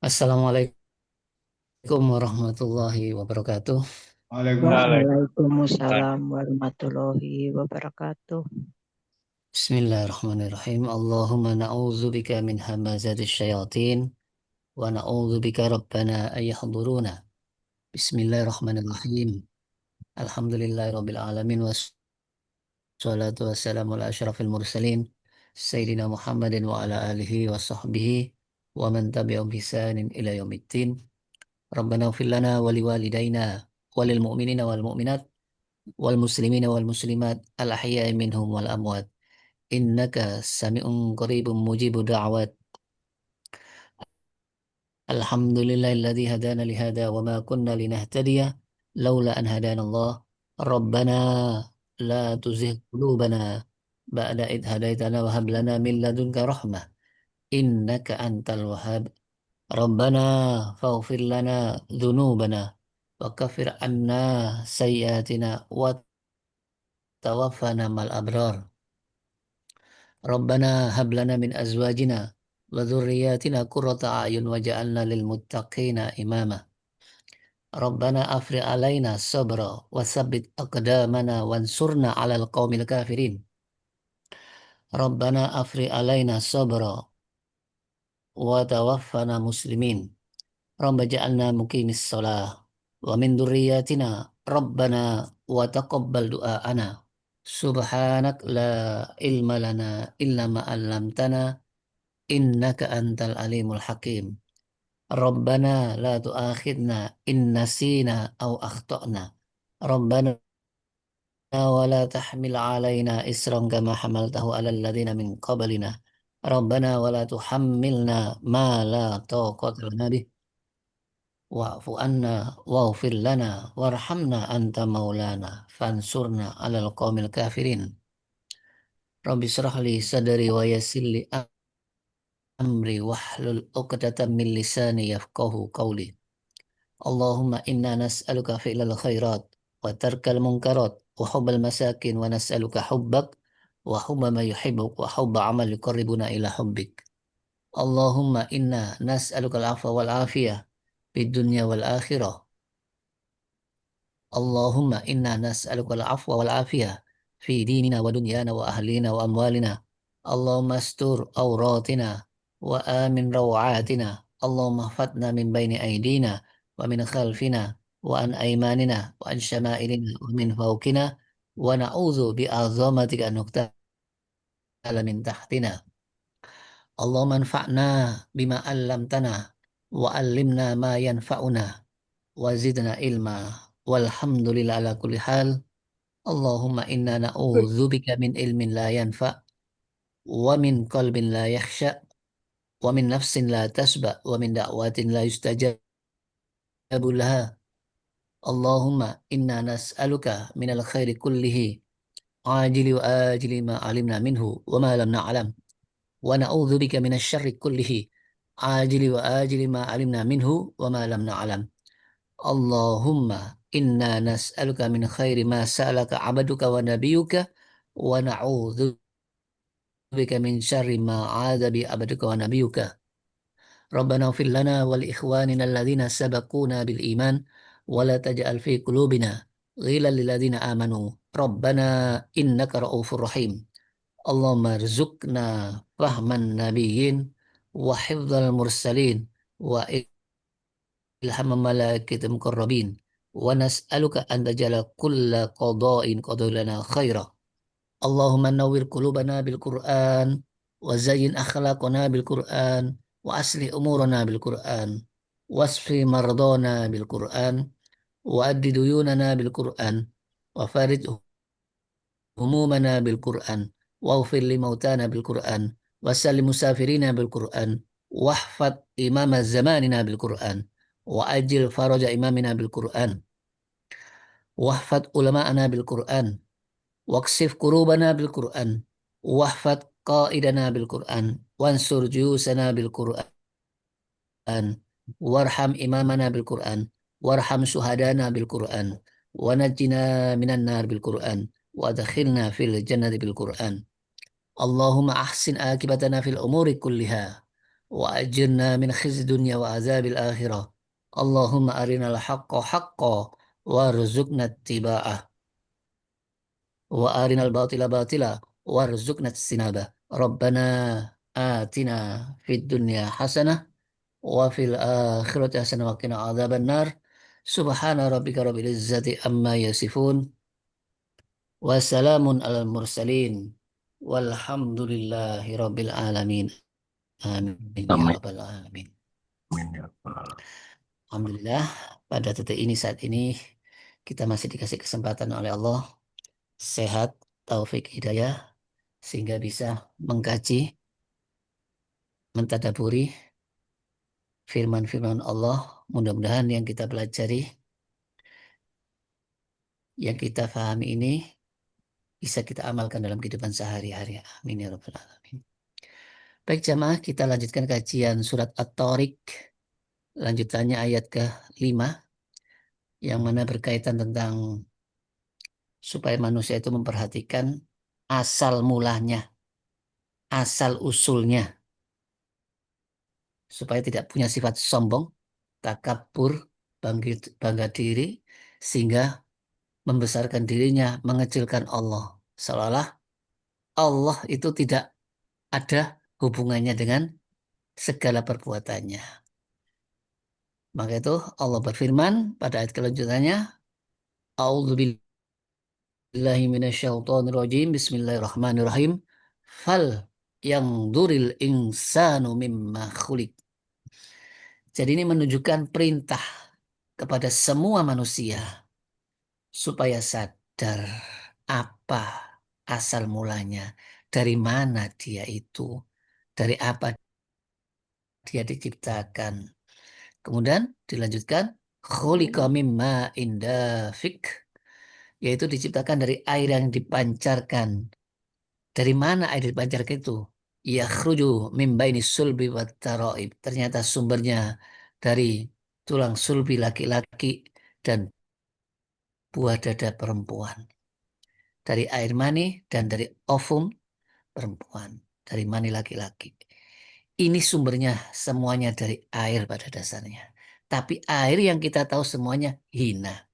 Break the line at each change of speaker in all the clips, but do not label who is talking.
Assalamualaikum warahmatullahi wabarakatuh.
Waalaikumsalam.
Waalaikumsalam warahmatullahi wabarakatuh.
Bismillahirrahmanirrahim. Allahumma na'udzubika min hamazatis syayatin wa na'udzubika rabbana ayyahduruna. Bismillahirrahmanirrahim. Alhamdulillahirabbil alamin wassalatu wassalamu ala asyrafil mursalin sayyidina Muhammadin wa ala alihi wa sahbihi wa man tabi'ahum bi ihsanin ila yaumiddin. Rabbana ighfir lana wa liwalidayna walil mu'minina wal mu'minat wal muslimina wal muslimat al ahya'i minhum wal amwat. Innaka sami'un qaribun mujibu da'wat. Alhamdulillahilladzi hadana li hada wa ma kunna linahtadiya laula an hadana Allah. Rabbana la tuzigh qulubana ba'da id hadaitana wa hab lana min ladunka rahmah innaka antal wahhab. Rabbana faghfir lana dzunubana wa kaffir anna sayyi'atina wa tawaffana mal abrar. Rabbana hab lana min azwajina wa dzurriyyatina qurrata a'yun waj'alna lil muttaqina imama. Rabbana afrigh alaina sabra wa tsabbit aqdamana wansurna 'alal qaumil kafirin. Rabbana afrigh alaina sabra wa tawaffana muslimin. Rabbana ja'alna muqimis shalah wa min dzurriyyatina Rabbana wa taqabbal du'aana. Subhanak la ilma lana illa ma 'allamtana innaka antal alimul hakim. Rabbana la tu'akhidna in nasina aw akhtana. Rabbana wa la tahmil 'alaina isran kama hamaltahu 'alal ladzina min qablina. Rabbana wa la tuhammilna ma la taqata lana bih. Wa'fu anna waghfir lana warhamna anta maulana fansurna 'alal qaumil kafirin. Rabbi shrah li sadri wa yassir li amri wahlul 'uqdatam min lisani yafqahu qawli. Allahumma inna nas'aluka fi'lal khairat wa tarkal munkarat wa hubbal masakin wa nas'aluka hubbak wa hubba ma yuhibbuk wa hubba amal yuqarribuna ila hubbik. Allahumma inna nas'aluka al-'afwa wal 'afiyah fid dunya wal akhirah. Allahumma inna nas'aluka al-'afwa wal 'afiyah fi dinina wa dunyana wa ahlina wa amwalina. Allahumma astur awratina wa amin rawatina. Allahumma ihfadna min baini aydina wa min khalfina wa an aymanina wa an syama'ilina wa min fawqina wa na'udzu bi'azamatika an nuqtala min tahtina. Allahumma anfa'na bima 'allamtana wa 'allimna ma yanfa'una wa zidna ilma. Walhamdulillah ala kulli hal. Allahumma inna na'udzubika min ilmin la yanfa' wa min qalbin la yakhsha wa min nafsin la tasba wa min da'watin la yustajabu laha. Allahumma inna nas'aluka minal khairi kullihi ajili wa ajili ma alimna minhu wa ma lam na'lam wa na'udzubika minasy syarri kullihi ajili wa ajili ma alimna minhu wa ma lam na'lam. Allahumma inna nas'aluka min khairi ma sa'alaka 'abduka wa nabiyyuka wa na'udzubika min syarri ma 'adza bi 'abduka wa nabiyyuka. Rabbana ighfir lana wa li ikhwanina alladhina sabaquna bil iman wa la taj'al fi qulubina ghillan lil ladzina amanu. Rabbana innaka ra'ufur rahim. Allahumma rzuqna fahman nabiyyin wa hifdzal mursalin wa ilham malaikatil muqarrabin wa nas'aluka an taj'ala kulla qada'in qada'a khaira. Allahumma nawwir qulubana bil Qur'an wa zayyin akhlaqana bil Qur'an wa aslih umurana bil Qur'an wasfi mardana bil Qur'an wa addi duyunana bil Qur'an wa farij humumana bil Qur'an waghfir li mautana bil Qur'an wa sallim musafirina bil Qur'an wahfad imama zamanina bil Qur'an wa ajil faraja imamina bil Qur'an wahfad ulama'ana bil Qur'an waksif kurubana bil Qur'an wahfad qaidana bil Qur'an wansur juyusana bil Qur'an warham imamana bil Qur'an warham syuhadana bil Qur'an wa najjina minan nar bil Qur'an wa adkhilna fil jannati bil Qur'an. Allahumma ahsin akibatana fil umuri kulliha وأجرنا من خزي الدنيا وعذاب الآخرة اللهم أرنا الحق حقا وارزقنا اتباعه وأرنا الباطل باطلا وارزقنا اجتنابه ربنا آتنا في الدنيا حسنة وفي الآخرة حسنة وقنا عذاب النار سبحان ربك رب العزة عما يصفون وسلام على المرسلين والحمد لله رب العالمين آمين يا
Amin.
رب العالمين.
Amin ya Rabbal.
Alhamdulillah pada detik ini saat ini kita masih dikasih kesempatan oleh Allah sehat, taufik, hidayah sehingga bisa mengkaji, mentadaburi firman-firman Allah. Mudah-mudahan yang kita pelajari, yang kita pahami ini bisa kita amalkan dalam kehidupan sehari-hari. Amin ya rabbal alamin. Baik jamaah, kita lanjutkan kajian surat At-Tariq. Lanjutannya ayat ke-5 yang mana berkaitan tentang supaya manusia itu memperhatikan asal mulanya, asal usulnya, supaya tidak punya sifat sombong, takabur, bangga diri, sehingga membesarkan dirinya, mengecilkan Allah. Seolah-olah Allah itu tidak ada hubungannya dengan segala perbuatannya. Maka itu Allah berfirman pada ayat kelanjutannya, A'udzubillahi minasyaitonirrajim, Bismillahirrahmanirrahim. Fal yang duril insanu mimma khuliq. Jadi ini menunjukkan perintah kepada semua manusia supaya sadar apa asal mulanya, dari mana dia itu, dari apa dia diciptakan. Kemudian dilanjutkan khuliqa mimma indafik, yaitu diciptakan dari air yang dipancarkan. Dari mana air dipancarkan itu? Yakhruju min baini sulbi wat taraib. Ternyata sumbernya dari tulang sulbi laki-laki dan buah dada perempuan. Dari air mani dan dari ovum perempuan. Dari mani laki-laki. Ini sumbernya semuanya dari air pada dasarnya. Tapi air yang kita tahu semuanya hina.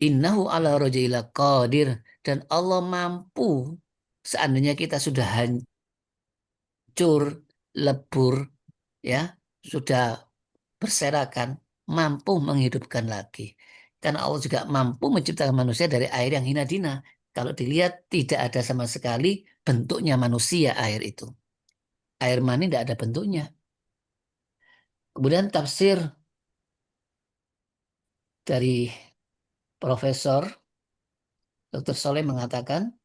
Innahu ala rojaila qadir. Dan Allah mampu seandainya kita sudah hancur, lebur, ya, sudah berserakan, mampu menghidupkan lagi. Karena Allah juga mampu menciptakan manusia dari air yang hina dina. Kalau dilihat tidak ada sama sekali bentuknya manusia air itu. Air mani tidak ada bentuknya. Kemudian tafsir dari Profesor Dr. Soleh mengatakan,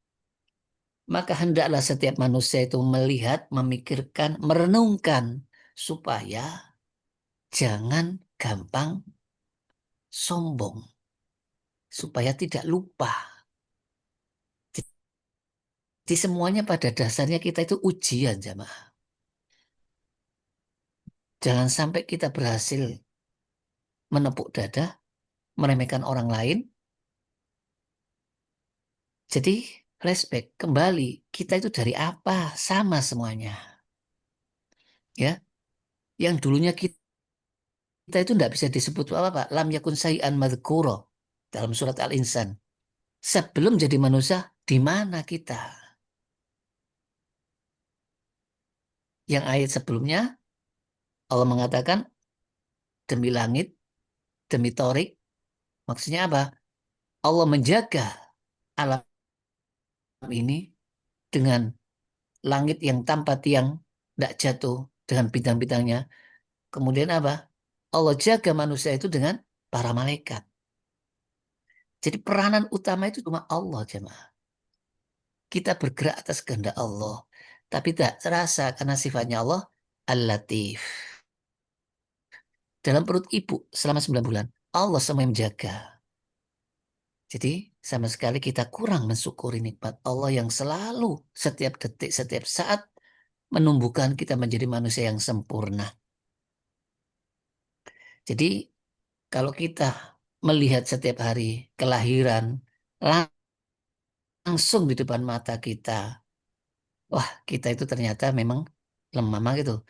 maka hendaklah setiap manusia itu melihat, memikirkan, merenungkan supaya jangan gampang sombong, supaya tidak lupa. Jadi semuanya pada dasarnya kita itu ujian, jamaah. Jangan sampai kita berhasil menepuk dada, meremehkan orang lain. Jadi flashback kembali, kita itu dari apa? Sama semuanya. Ya, yang dulunya kita itu tidak bisa disebut apa-apa. Lam yakun sayyan madhkuro dalam surat Al-Insan. Sebelum jadi manusia, di mana kita? Yang ayat sebelumnya, Allah mengatakan, demi langit, demi torik. Maksudnya apa? Allah menjaga alam ini dengan langit yang tanpa tiang, tidak jatuh, dengan bintang-bintangnya. Kemudian apa? Allah jaga manusia itu dengan para malaikat. Jadi peranan utama itu cuma Allah, jemaah. Kita bergerak atas kehendak Allah. Tapi tak terasa karena sifatnya Allah Al-Latif. Dalam perut ibu selama 9 bulan, Allah sama yang menjaga. Jadi sama sekali kita kurang mensyukuri nikmat Allah yang selalu setiap detik, setiap saat menumbuhkan kita menjadi manusia yang sempurna. Jadi kalau kita melihat setiap hari kelahiran langsung di depan mata kita, wah kita itu ternyata memang lemah gitu.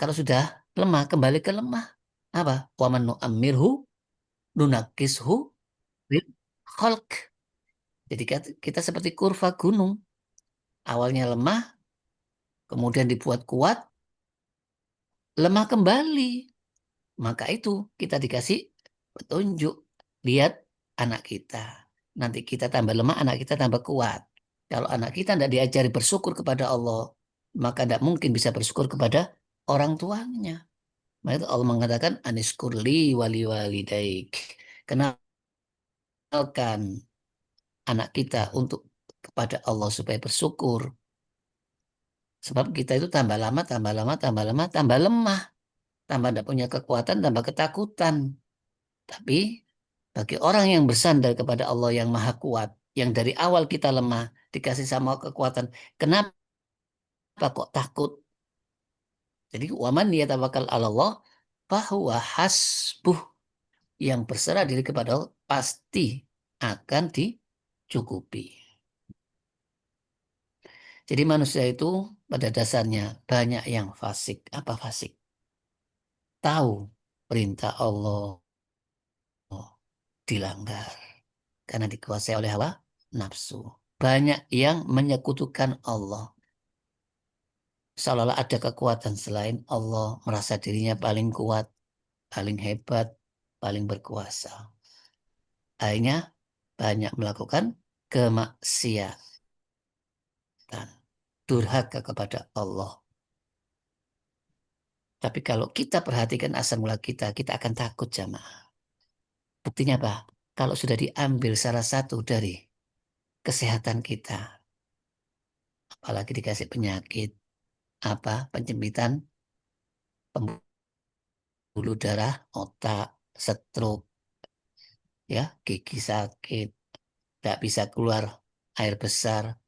Kalau sudah lemah, kembali ke lemah. Apa? Waman nu'ammirhu nunakishu fil khalq. Jadi kita seperti kurva gunung. Awalnya lemah, kemudian dibuat kuat, lemah kembali. Maka itu kita dikasih petunjuk. Lihat anak kita. Nanti kita tambah lemah, anak kita tambah kuat. Kalau anak kita tidak diajari bersyukur kepada Allah, maka tidak mungkin bisa bersyukur kepada orang tuanya. Maka itu Allah mengatakan aniskurli wali walidaik. Kenalkan anak kita untuk kepada Allah supaya bersyukur. Sebab kita itu tambah lama, tambah lama, tambah lama, tambah lemah. Tambah tidak punya kekuatan, tambah ketakutan. Tapi bagi orang yang bersandar kepada Allah yang maha kuat, yang dari awal kita lemah, dikasih sama kekuatan, kenapa kok takut? Jadi waman yatawakkal 'ala Allah fahuwa hasbuh. Yang berserah diri kepada Allah pasti akan dicukupi. Jadi manusia itu pada dasarnya banyak yang fasik. Apa fasik? Tahu perintah Allah dilanggar karena dikuasai oleh hawa nafsu. Banyak yang menyekutukan Allah. Seolah-olah ada kekuatan selain Allah, merasa dirinya paling kuat, paling hebat, paling berkuasa. Akhirnya banyak melakukan kemaksiatan, durhaka kepada Allah. Tapi kalau kita perhatikan asal mula kita akan takut jamaah. Buktinya apa? Kalau sudah diambil salah satu dari kesehatan kita, apalagi dikasih penyakit, penyempitan pembuluh darah, otak, stroke, ya, gigi sakit, tidak bisa keluar air besar,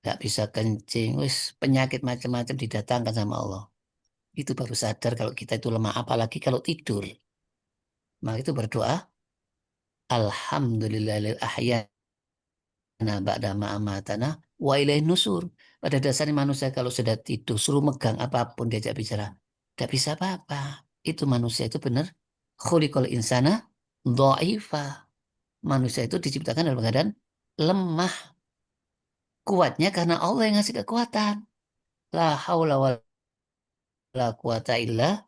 tidak bisa kencing, wis penyakit macam-macam didatangkan sama Allah. Itu baru sadar kalau kita itu lemah, apalagi kalau tidur. Maka itu berdoa, Alhamdulillahil ahyana ba'da ma'amatana wa ilaihin nusur. Pada dasarnya manusia kalau sudah tidur, suruh megang apapun diajak bicara, tidak bisa apa-apa. Itu manusia itu benar. Khuliqal insana dha'ifa. Manusia itu diciptakan dalam keadaan lemah. Kuatnya karena Allah yang ngasih kekuatan. La haula wa la quwata illa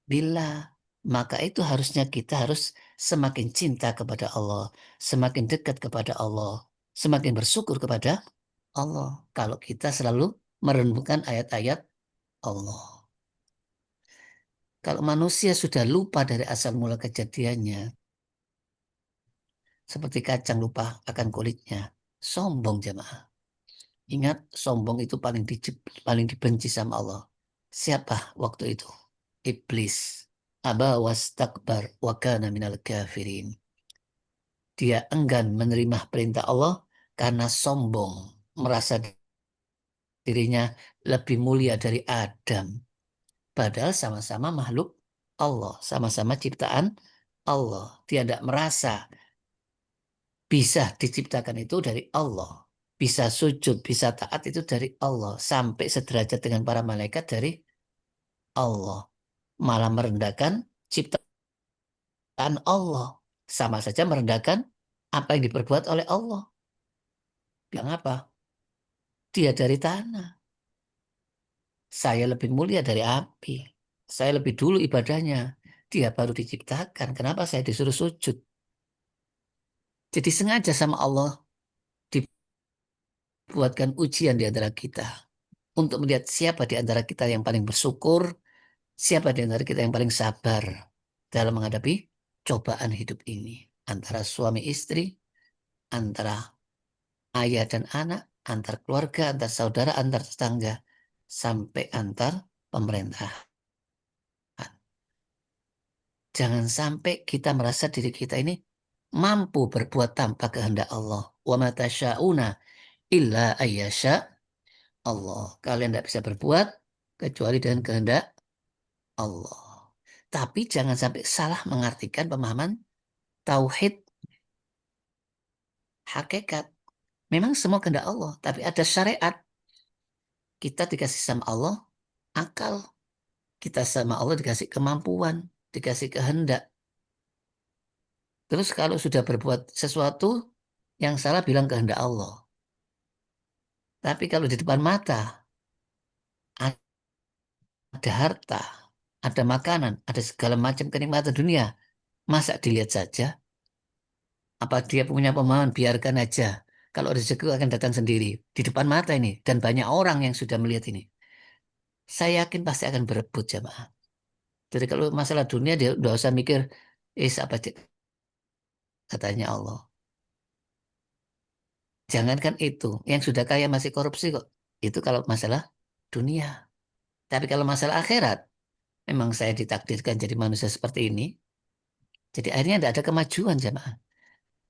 billah. Maka itu harusnya kita harus semakin cinta kepada Allah, semakin dekat kepada Allah, semakin bersyukur kepada Allah. Kalau kita selalu merenungkan ayat-ayat Allah. Kalau manusia sudah lupa dari asal mula kejadiannya, seperti kacang lupa akan kulitnya, sombong jemaah. Ingat, sombong itu paling dibenci sama Allah. Siapa waktu itu? Iblis. Aba wastakbar wa kana minal kafirin. Dia enggan menerima perintah Allah karena sombong, merasa dirinya lebih mulia dari Adam. Padahal sama-sama makhluk Allah, sama-sama ciptaan Allah. Dia tidak merasa bisa diciptakan itu dari Allah. Bisa sujud, bisa taat itu dari Allah. Sampai sederajat dengan para malaikat dari Allah. Malah merendahkan ciptaan Allah. Sama saja merendahkan apa yang diperbuat oleh Allah. Bilang apa? Dia dari tanah. Saya lebih mulia dari api. Saya lebih dulu ibadahnya. Dia baru diciptakan. Kenapa saya disuruh sujud? Jadi sengaja sama Allah dibuatkan ujian di antara kita. Untuk melihat siapa di antara kita yang paling bersyukur, siapa di antara kita yang paling sabar dalam menghadapi cobaan hidup ini. Antara suami istri, antara ayah dan anak, antar keluarga, antar saudara, antar tetangga, sampai antar pemerintah. Jangan sampai kita merasa diri kita ini mampu berbuat tanpa kehendak Allah. Wa ma tasya'una illa ayyasha Allah. Kalian tidak bisa berbuat kecuali dengan kehendak Allah. Tapi jangan sampai salah mengartikan pemahaman tauhid hakikat. Memang semua kehendak Allah, tapi ada syariat. Kita dikasih sama Allah akal. Kita sama Allah dikasih kemampuan, dikasih kehendak. Terus kalau sudah berbuat sesuatu yang salah bilang kehendak Allah. Tapi kalau di depan mata ada harta, ada makanan, ada segala macam kenikmatan dunia, masa dilihat saja? Apa dia punya pemahaman? Biarkan aja. Kalau rezeki akan datang sendiri di depan mata ini dan banyak orang yang sudah melihat ini. Saya yakin pasti akan berebut jamaah. Jadi kalau masalah dunia dia udah usah mikir, apa katanya Allah. Jangankan itu, yang sudah kaya masih korupsi kok. Itu kalau masalah dunia. Tapi kalau masalah akhirat, memang saya ditakdirkan jadi manusia seperti ini. Jadi akhirnya tidak ada kemajuan jamaah.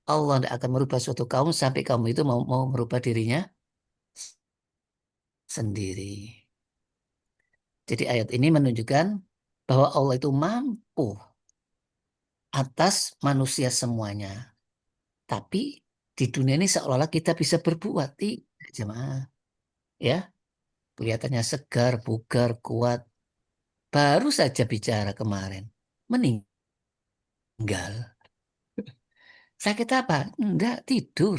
Allah tidak akan merubah suatu kaum sampai kaum itu mau merubah dirinya sendiri. Jadi ayat ini menunjukkan bahwa Allah itu mampu atas manusia semuanya. Tapi di dunia ini seolah-olah kita bisa berbuat. Tidak, jemaah. Ya, kelihatannya segar, bugar, kuat. Baru saja bicara kemarin. Meninggal. Sakit apa? Enggak, tidur.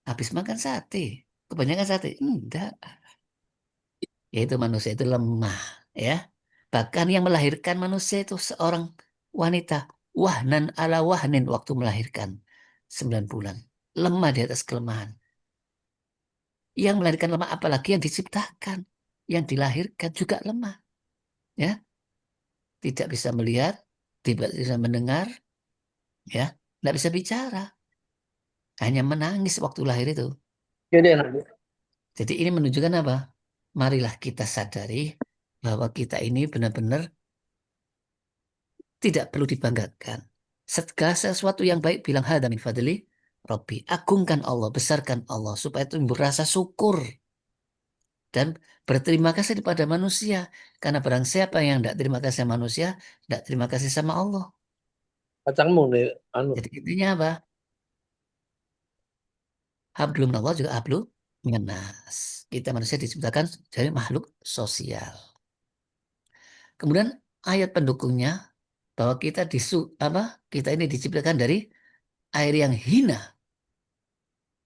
Habis makan sate. Kebanyakan sate? Enggak. Yaitu manusia itu lemah. Ya. Bahkan yang melahirkan manusia itu seorang wanita. Wahnan ala wahnin waktu melahirkan. 9 bulan. Lemah di atas kelemahan. Yang melahirkan lemah apalagi yang diciptakan. Yang dilahirkan juga lemah. Ya. Tidak bisa melihat. Tidak bisa mendengar. Ya. Tidak bisa bicara. Hanya menangis waktu lahir itu.
Jadi enak.
Jadi ini menunjukkan apa? Marilah kita sadari bahwa kita ini benar-benar tidak perlu dibanggakan. Segala sesuatu yang baik bilang hada min fadli Rabbi. Agungkan Allah, besarkan Allah supaya timbul rasa syukur dan berterima kasih kepada manusia. Karena barang siapa yang tidak terima kasih sama manusia, tidak terima kasih sama Allah.
Kacangmu nih, anu.
Jadi intinya apa? Hablum Allah juga hablum minas. Kita manusia diciptakan dari makhluk sosial. Kemudian ayat pendukungnya bahwa kita ini diciptakan dari air yang hina,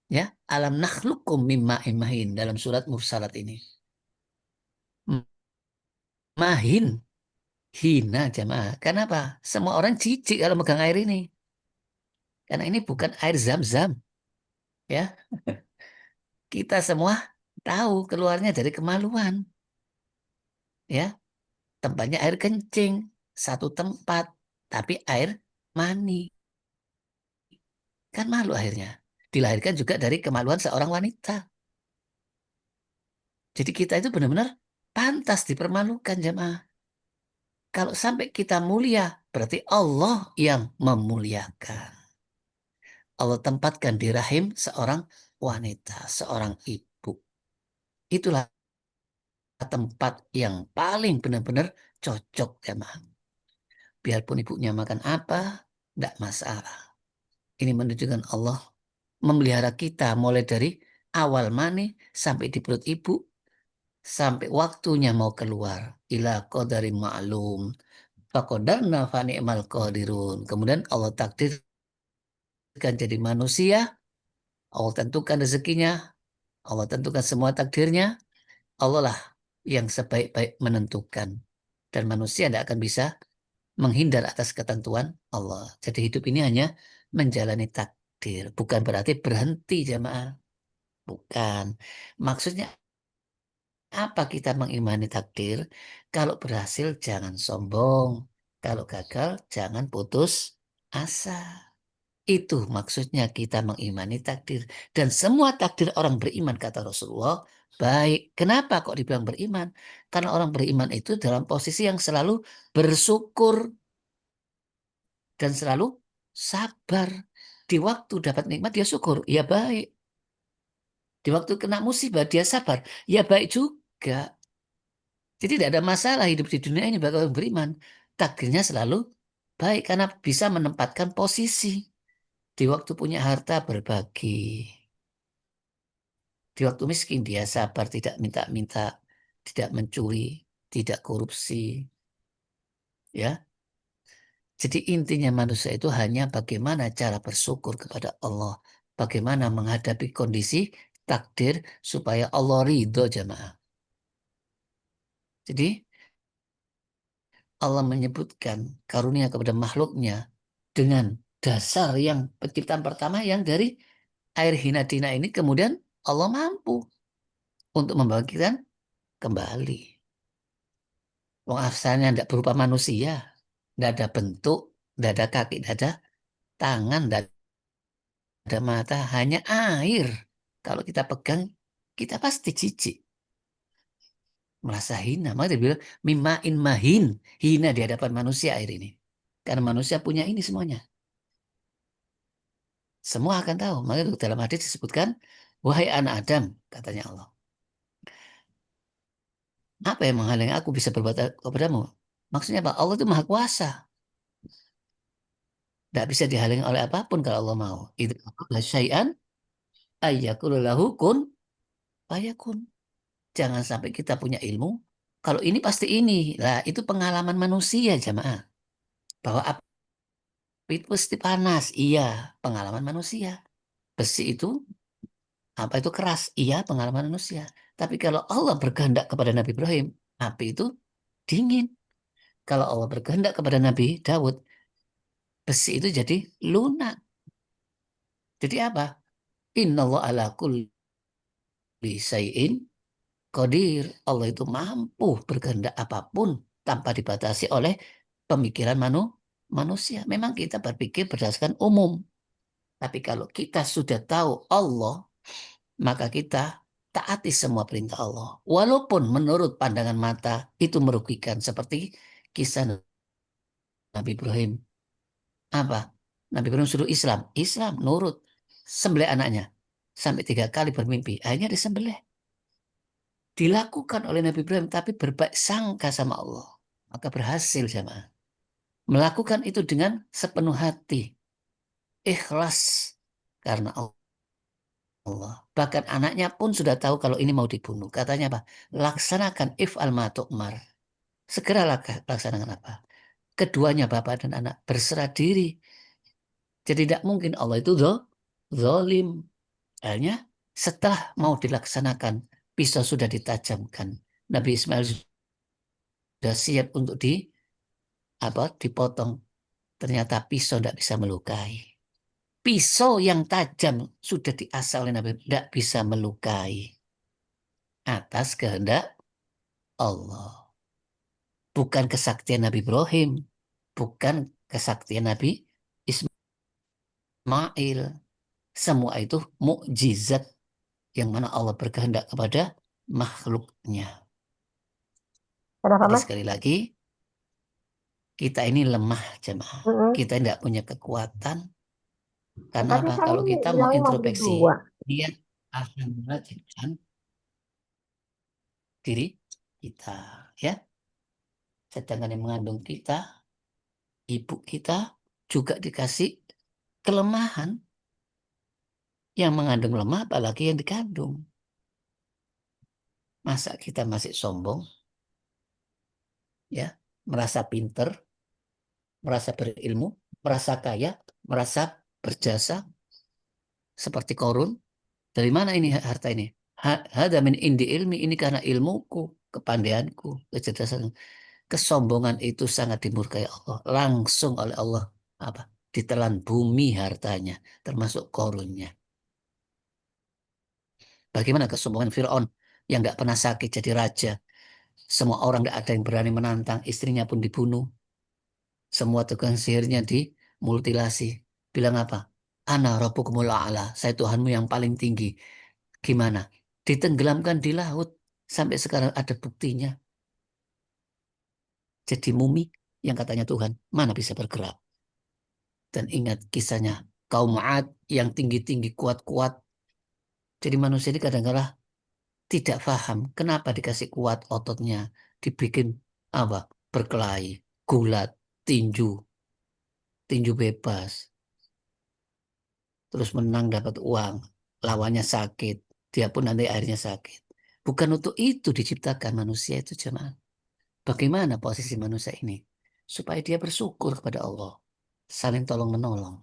ya, alam nakhlukum mimma imahin dalam surat Mursalat ini. Mahin, hina jamaah. Kenapa? Semua orang jijik kalau megang air ini. Karena ini bukan air zam-zam, ya. Kita semua tahu keluarnya dari kemaluan, ya. Tempatnya air kencing, satu tempat, tapi air mani. Kan malu akhirnya. Dilahirkan juga dari kemaluan seorang wanita. Jadi kita itu benar-benar pantas dipermalukan jemaah. Kalau sampai kita mulia, berarti Allah yang memuliakan. Allah tempatkan di rahim seorang wanita, seorang ibu. Itulah tempat yang paling benar-benar cocok jemaah. Biarpun ibunya makan apa, tidak masalah. Ini menunjukkan Allah memelihara kita mulai dari awal mani sampai di perut ibu sampai waktunya mau keluar ila qadarin ma'lum faqadarna fa ni'mal qadirun. Kemudian Allah takdirkan jadi manusia, Allah tentukan rezekinya, Allah tentukan semua takdirnya, Allah lah yang sebaik-baik menentukan, dan manusia tidak akan bisa menghindar atas ketentuan Allah. Jadi hidup ini hanya menjalani takdir, bukan berarti berhenti jamaah, bukan. Maksudnya apa kita mengimani takdir? Kalau berhasil jangan sombong. Kalau gagal jangan putus asa. Itu maksudnya kita mengimani takdir. Dan semua takdir orang beriman kata Rasulullah baik. Kenapa kok dibilang beriman? Karena orang beriman itu dalam posisi yang selalu bersyukur dan selalu sabar. Di waktu dapat nikmat dia syukur, ya baik. Di waktu kena musibah dia sabar, ya baik juga. Jadi tidak ada masalah hidup di dunia ini bagi orang beriman. Takdirnya selalu baik karena bisa menempatkan posisi. Di waktu punya harta berbagi. Di waktu miskin dia sabar, tidak minta-minta, tidak mencuri, tidak korupsi. Ya. Jadi intinya manusia itu hanya bagaimana cara bersyukur kepada Allah, bagaimana menghadapi kondisi takdir supaya Allah ridho jamaah. Jadi Allah menyebutkan karunia kepada makhluknya dengan dasar yang penciptaan pertama yang dari air hina-dina ini kemudian Allah mampu untuk membangkitkan kembali. Wong asalnya tidak berupa manusia, tidak ada bentuk, tidak ada kaki, tidak ada tangan, tidak ada mata, hanya air. Kalau kita pegang, kita pasti jijik, merasa hina. Maka dia bilang, mimain mahin, hina di hadapan manusia air ini. Karena manusia punya ini semuanya. Semua akan tahu. Maka dalam hadis disebutkan, wahai anak Adam, katanya Allah. Apa yang menghalangi aku bisa berbuat kepadamu? Maksudnya apa? Allah itu maha kuasa. Tidak bisa dihalangi oleh apapun kalau Allah mau. Itu syai'an ayyakulu lahu kun fayakun. Jangan sampai kita punya ilmu. Kalau ini pasti ini. Lah itu pengalaman manusia jamaah. Bahwa api itu pasti panas. Iya, pengalaman manusia. Besi itu apa itu keras. Iya, pengalaman manusia. Tapi kalau Allah berkehendak kepada Nabi Ibrahim, api itu dingin. Kalau Allah berkehendak kepada Nabi Daud, besi itu jadi lunak. Jadi apa? Innallah ala kulli syai'in qadir. Allah itu mampu berkehendak apapun tanpa dibatasi oleh pemikiran manusia. Memang kita berpikir berdasarkan umum. Tapi kalau kita sudah tahu Allah, maka kita taati semua perintah Allah. Walaupun menurut pandangan mata itu merugikan. Seperti kisah Nabi Ibrahim. Apa? Nabi Ibrahim suruh Islam. Islam nurut. Sembelih anaknya. Sampai 3 kali bermimpi. Akhirnya disembelih. Dilakukan oleh Nabi Ibrahim. Tapi berbaik sangka sama Allah. Maka berhasil jamaah. Melakukan itu dengan sepenuh hati. Ikhlas. Karena Allah. Bahkan anaknya pun sudah tahu kalau ini mau dibunuh. Katanya apa? Laksanakan if'al ma tu'mar. Segera laksanakan apa? Keduanya bapak dan anak berserah diri. Jadi tidak mungkin Allah itu zalim. Akhirnya setelah mau dilaksanakan, pisau sudah ditajamkan. Nabi Ismail sudah siap untuk dipotong. Ternyata pisau tidak bisa melukai. Pisau yang tajam sudah diasah oleh Nabi, tidak bisa melukai. Atas kehendak Allah. Bukan kesaktian Nabi Ibrahim. Bukan kesaktian Nabi Ismail. Semua itu mukjizat yang mana Allah berkehendak kepada makhluknya.
Kenapa,
Jadi
Mas?
sekali lagi, kita ini lemah jemaah.
Mm-mm.
Kita tidak punya kekuatan. Karena
Tapi
apa?
saya
Kalau kita mau
bilangnya mau beli
introspeksi,
2.
dia akan mengejutkan diri kita. Ya, sedangkan yang mengandung kita, ibu kita juga dikasih kelemahan. Yang mengandung lemah apalagi yang dikandung. Masa kita masih sombong, ya, merasa pinter, merasa berilmu, merasa kaya, merasa berjasa seperti Korun. Dari mana ini harta ini? Hada min indi ilmi, ini karena ilmuku, kepandaianku, kecerdasan. Kesombongan itu sangat dimurkai Allah, langsung oleh Allah apa? Ditelan bumi hartanya, termasuk Korunnya. Bagaimana kesombongan Fir'aun yang tidak pernah sakit jadi raja? Semua orang tidak ada yang berani menantang, istrinya pun dibunuh. Semua tukang sihirnya dimutilasi. Bilang apa? Ana rabbukumul a'la, saya Tuhanmu yang paling tinggi. Gimana? Ditenggelamkan di laut. Sampai sekarang ada buktinya. Jadi mumi yang katanya Tuhan, mana bisa bergerak. Dan ingat kisahnya, kaum Ad yang tinggi-tinggi, kuat-kuat. Jadi manusia ini kadang-kadang tidak paham kenapa dikasih kuat ototnya, dibikin apa? Berkelahi, gulat, tinju, tinju bebas. Terus menang dapat uang, lawannya sakit, dia pun nanti akhirnya sakit. Bukan untuk itu diciptakan manusia itu jemaah. Bagaimana posisi manusia ini? supaya dia bersyukur kepada Allah, saling tolong menolong.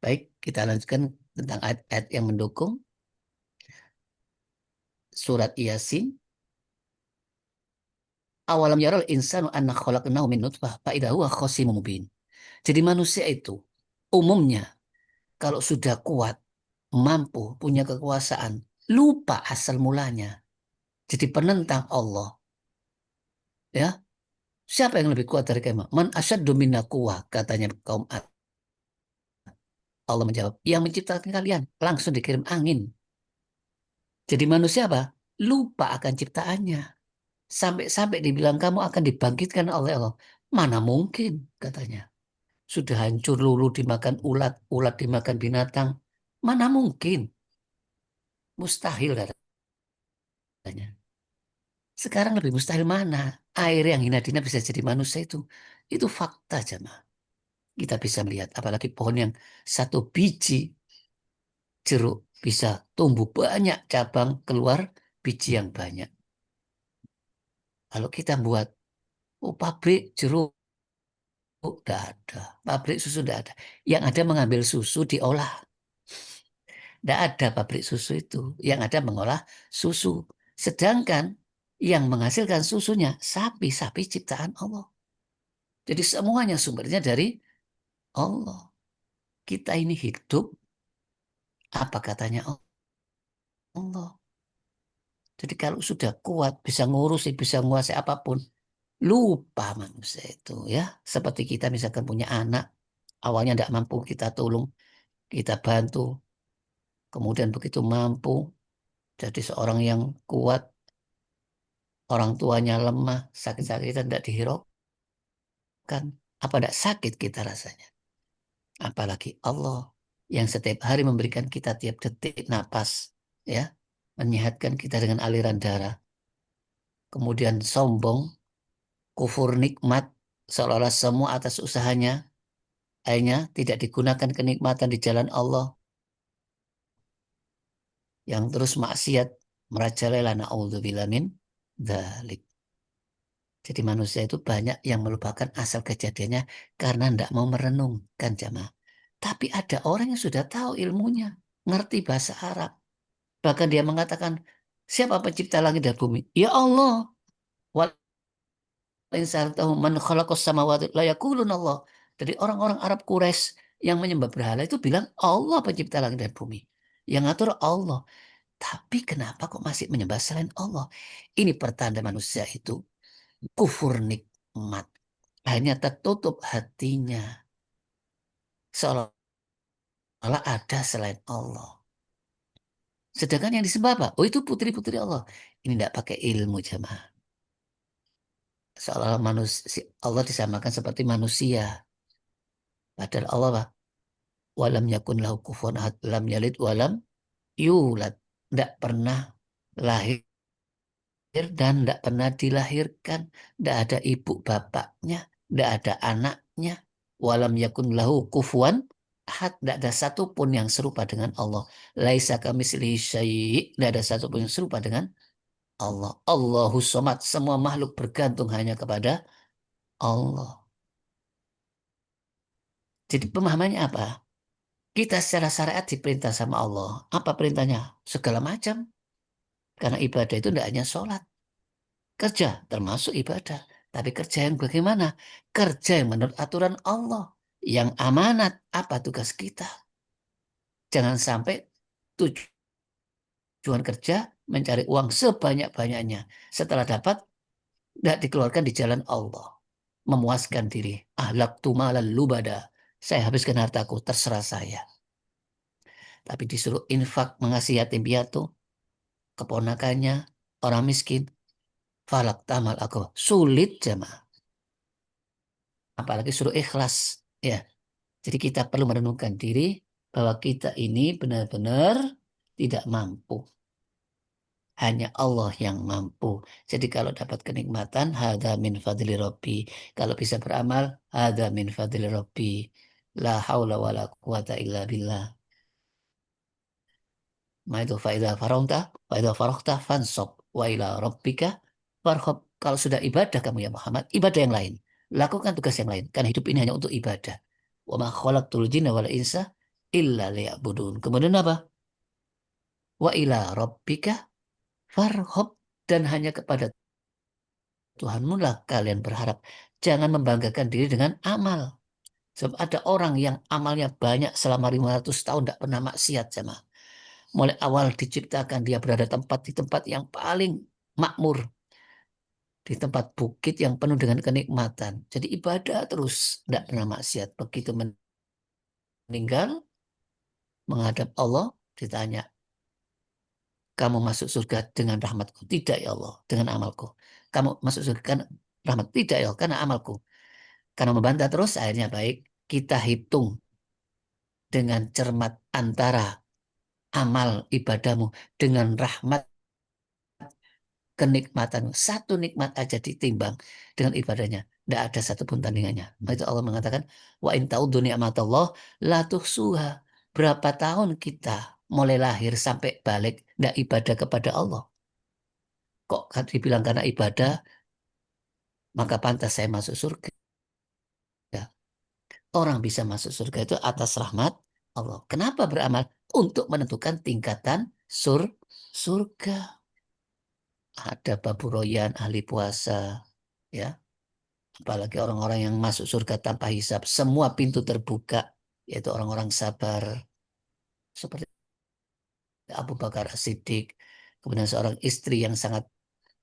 Baik, kita lanjutkan tentang ayat-ayat yang mendukung. Surat Yasin. Awalam yaral insanu anna khalaqnahu min nutfah fa idza huwa khasimun mubin. Jadi manusia itu umumnya kalau sudah kuat, mampu, punya kekuasaan, lupa asal mulanya. Jadi penentang Allah. Ya, siapa yang lebih kuat dari kami? Man asyaddu minna quwwah, katanya kaum Ad. Allah menjawab, yang menciptakan kalian langsung dikirim angin. Jadi manusia apa? Lupa akan ciptaannya. Sampai-sampai dibilang kamu akan dibangkitkan oleh Allah. Mana mungkin, katanya. Sudah hancur lulu dimakan ulat, ulat dimakan binatang. Mana mungkin? Mustahil, katanya. Sekarang lebih mustahil mana? Air yang hina-dina bisa jadi manusia itu. Itu fakta, jemaah. Kita bisa melihat, apalagi pohon yang satu biji jeruk bisa tumbuh banyak cabang, keluar biji yang banyak. Kalau kita buat pabrik jeruk, tidak ada. Pabrik susu tidak ada. Yang ada mengambil susu diolah. Tidak ada pabrik susu itu. Yang ada mengolah susu. Sedangkan yang menghasilkan susunya sapi-sapi ciptaan Allah. Jadi semuanya sumbernya dari Allah. Kita ini hidup, apa katanya Allah. Jadi kalau sudah kuat, bisa ngurusi, bisa menguasai apapun, lupa manusia itu ya. Seperti kita misalkan punya anak, awalnya tidak mampu kita tolong, kita bantu. Kemudian begitu mampu, jadi seorang yang kuat, orang tuanya lemah, sakit-sakitan tidak dihiraukan. Apa tidak sakit kita rasanya? Apalagi Allah yang setiap hari memberikan kita tiap detik napas, ya, menyehatkan kita dengan aliran darah. Kemudian sombong, kufur nikmat, seolah-olah semua atas usahanya, akhirnya tidak digunakan kenikmatan di jalan Allah, yang terus maksiat, merajalela, na'udzubillah min dzalik. Jadi manusia itu banyak yang melupakan asal kejadiannya karena tidak mau merenungkan, jamaah. Tapi ada orang yang sudah tahu ilmunya, ngerti bahasa Arab. Bahkan dia mengatakan, siapa pencipta langit dan bumi? Ya Allah. Wal man khalaqas samawati la yaqulun Allah. Jadi orang-orang Arab Quraisy yang menyembah berhala itu bilang Allah pencipta langit dan bumi. Yang ngatur Allah. Tapi kenapa kok masih menyembah selain Allah? Ini pertanda manusia itu kufur nikmat. Hanya tertutup hatinya. Seolah-olah ada selain Allah. Sedangkan yang disembah apa? Oh, itu putri-putri Allah. Ini tidak pakai ilmu, jamaah. Seolah manusia, Allah disamakan seperti manusia. Padahal Allah apa? Walam yakun lahu kufuwan ahad, lam yalid walam yulad. Tidak pernah lahir dan tidak pernah dilahirkan. Tidak ada ibu bapaknya, tidak ada anaknya. Walam yakun lahu kufuwan ahad. Tidak ada satupun yang serupa dengan Allah. Laisa kamitslihi syai'. Tidak ada satupun yang serupa dengan Allah. Allahu somad. Semua makhluk bergantung hanya kepada Allah. Jadi pemahamannya apa? Kita secara syariat diperintah sama Allah. Apa perintahnya? Segala macam. Karena ibadah itu tidak hanya sholat. Kerja termasuk ibadah. Tapi kerja yang bagaimana? Kerja yang menurut aturan Allah. Yang amanat. Apa tugas kita? Jangan sampai tujuan kerja mencari uang sebanyak-banyaknya. Setelah dapat, tidak dikeluarkan di jalan Allah. Memuaskan diri. Ahlak tumalan lubada. Saya habiskan hartaku, terserah saya. Tapi disuruh infak mengasihi yatim piatu, keponakannya, orang miskin, falak tamal aku. Sulit, jemaah. Apalagi suruh ikhlas. Ya. Jadi kita perlu merenungkan diri bahwa kita ini benar-benar tidak mampu. Hanya Allah yang mampu. Jadi kalau dapat kenikmatan, hadza min fadli Rabbi. Kalau bisa beramal, hadza min fadli Rabbi. La haula wa la quwata illa billah. Ma itu faida farahta fansob wa ila rabbika farhob. Kalau sudah ibadah kamu ya Muhammad, ibadah yang lain. lakukan tugas yang lain. Karena hidup ini hanya untuk ibadah. Wa ma khalaqtul jinna wal insa illa liya'budun. Kemudian apa? Wa ila rabbika farhab, dan hanya kepada Tuhanmu lah kalian berharap. Jangan membanggakan diri dengan amal. Sebab ada orang yang amalnya banyak selama 500 tahun tidak pernah maksiat sama. Mulai awal diciptakan dia berada di tempat yang paling makmur, di tempat bukit yang penuh dengan kenikmatan. Jadi ibadah terus, tidak pernah maksiat. Begitu meninggal, menghadap Allah, ditanya, kamu masuk surga dengan rahmatku? Tidak ya Allah, dengan amalku. Kamu masuk surga karena rahmat? Tidak ya Allah, karena amalku. Karena membantah terus, akhirnya baik, kita hitung dengan cermat antara amal ibadahmu dengan rahmat kenikmatan. Satu nikmat aja ditimbang dengan ibadahnya. Tidak ada satupun tandingannya. Itu Allah mengatakan, wa in ta'udzu ni'matallah la tuhsuha. Berapa tahun kita mulai lahir sampai balik tidak ibadah kepada Allah? Kok dibilang karena ibadah maka pantas saya masuk surga? Orang bisa masuk surga itu atas rahmat Allah. Kenapa beramal? Untuk menentukan tingkatan surga. Ada Babu Royan, ahli puasa, ya. Apalagi orang-orang yang masuk surga tanpa hisab. Semua pintu terbuka, yaitu orang-orang sabar. Seperti Abu Bakar As-Siddiq. Kemudian seorang istri yang sangat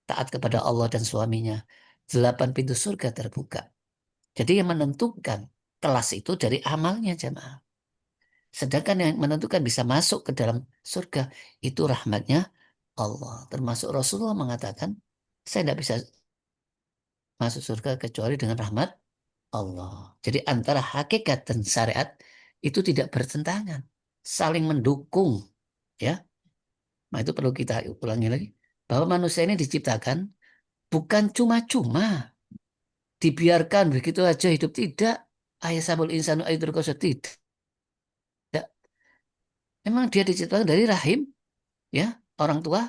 taat kepada Allah dan suaminya. 8 pintu surga terbuka. Jadi yang menentukan kelas itu dari amalnya, jemaah. Sedangkan yang menentukan bisa masuk ke dalam surga, itu rahmatnya Allah. Termasuk Rasulullah mengatakan, saya tidak bisa masuk surga kecuali dengan rahmat Allah. Jadi antara hakikat dan syariat itu tidak bertentangan, saling mendukung, ya. Nah, itu perlu kita ulangi lagi bahwa manusia ini diciptakan bukan cuma-cuma dibiarkan begitu aja hidup, tidak. Ayasabul insanu ayyudul qasad, tidak. Memang dia diciptakan dari rahim, ya, orang tua,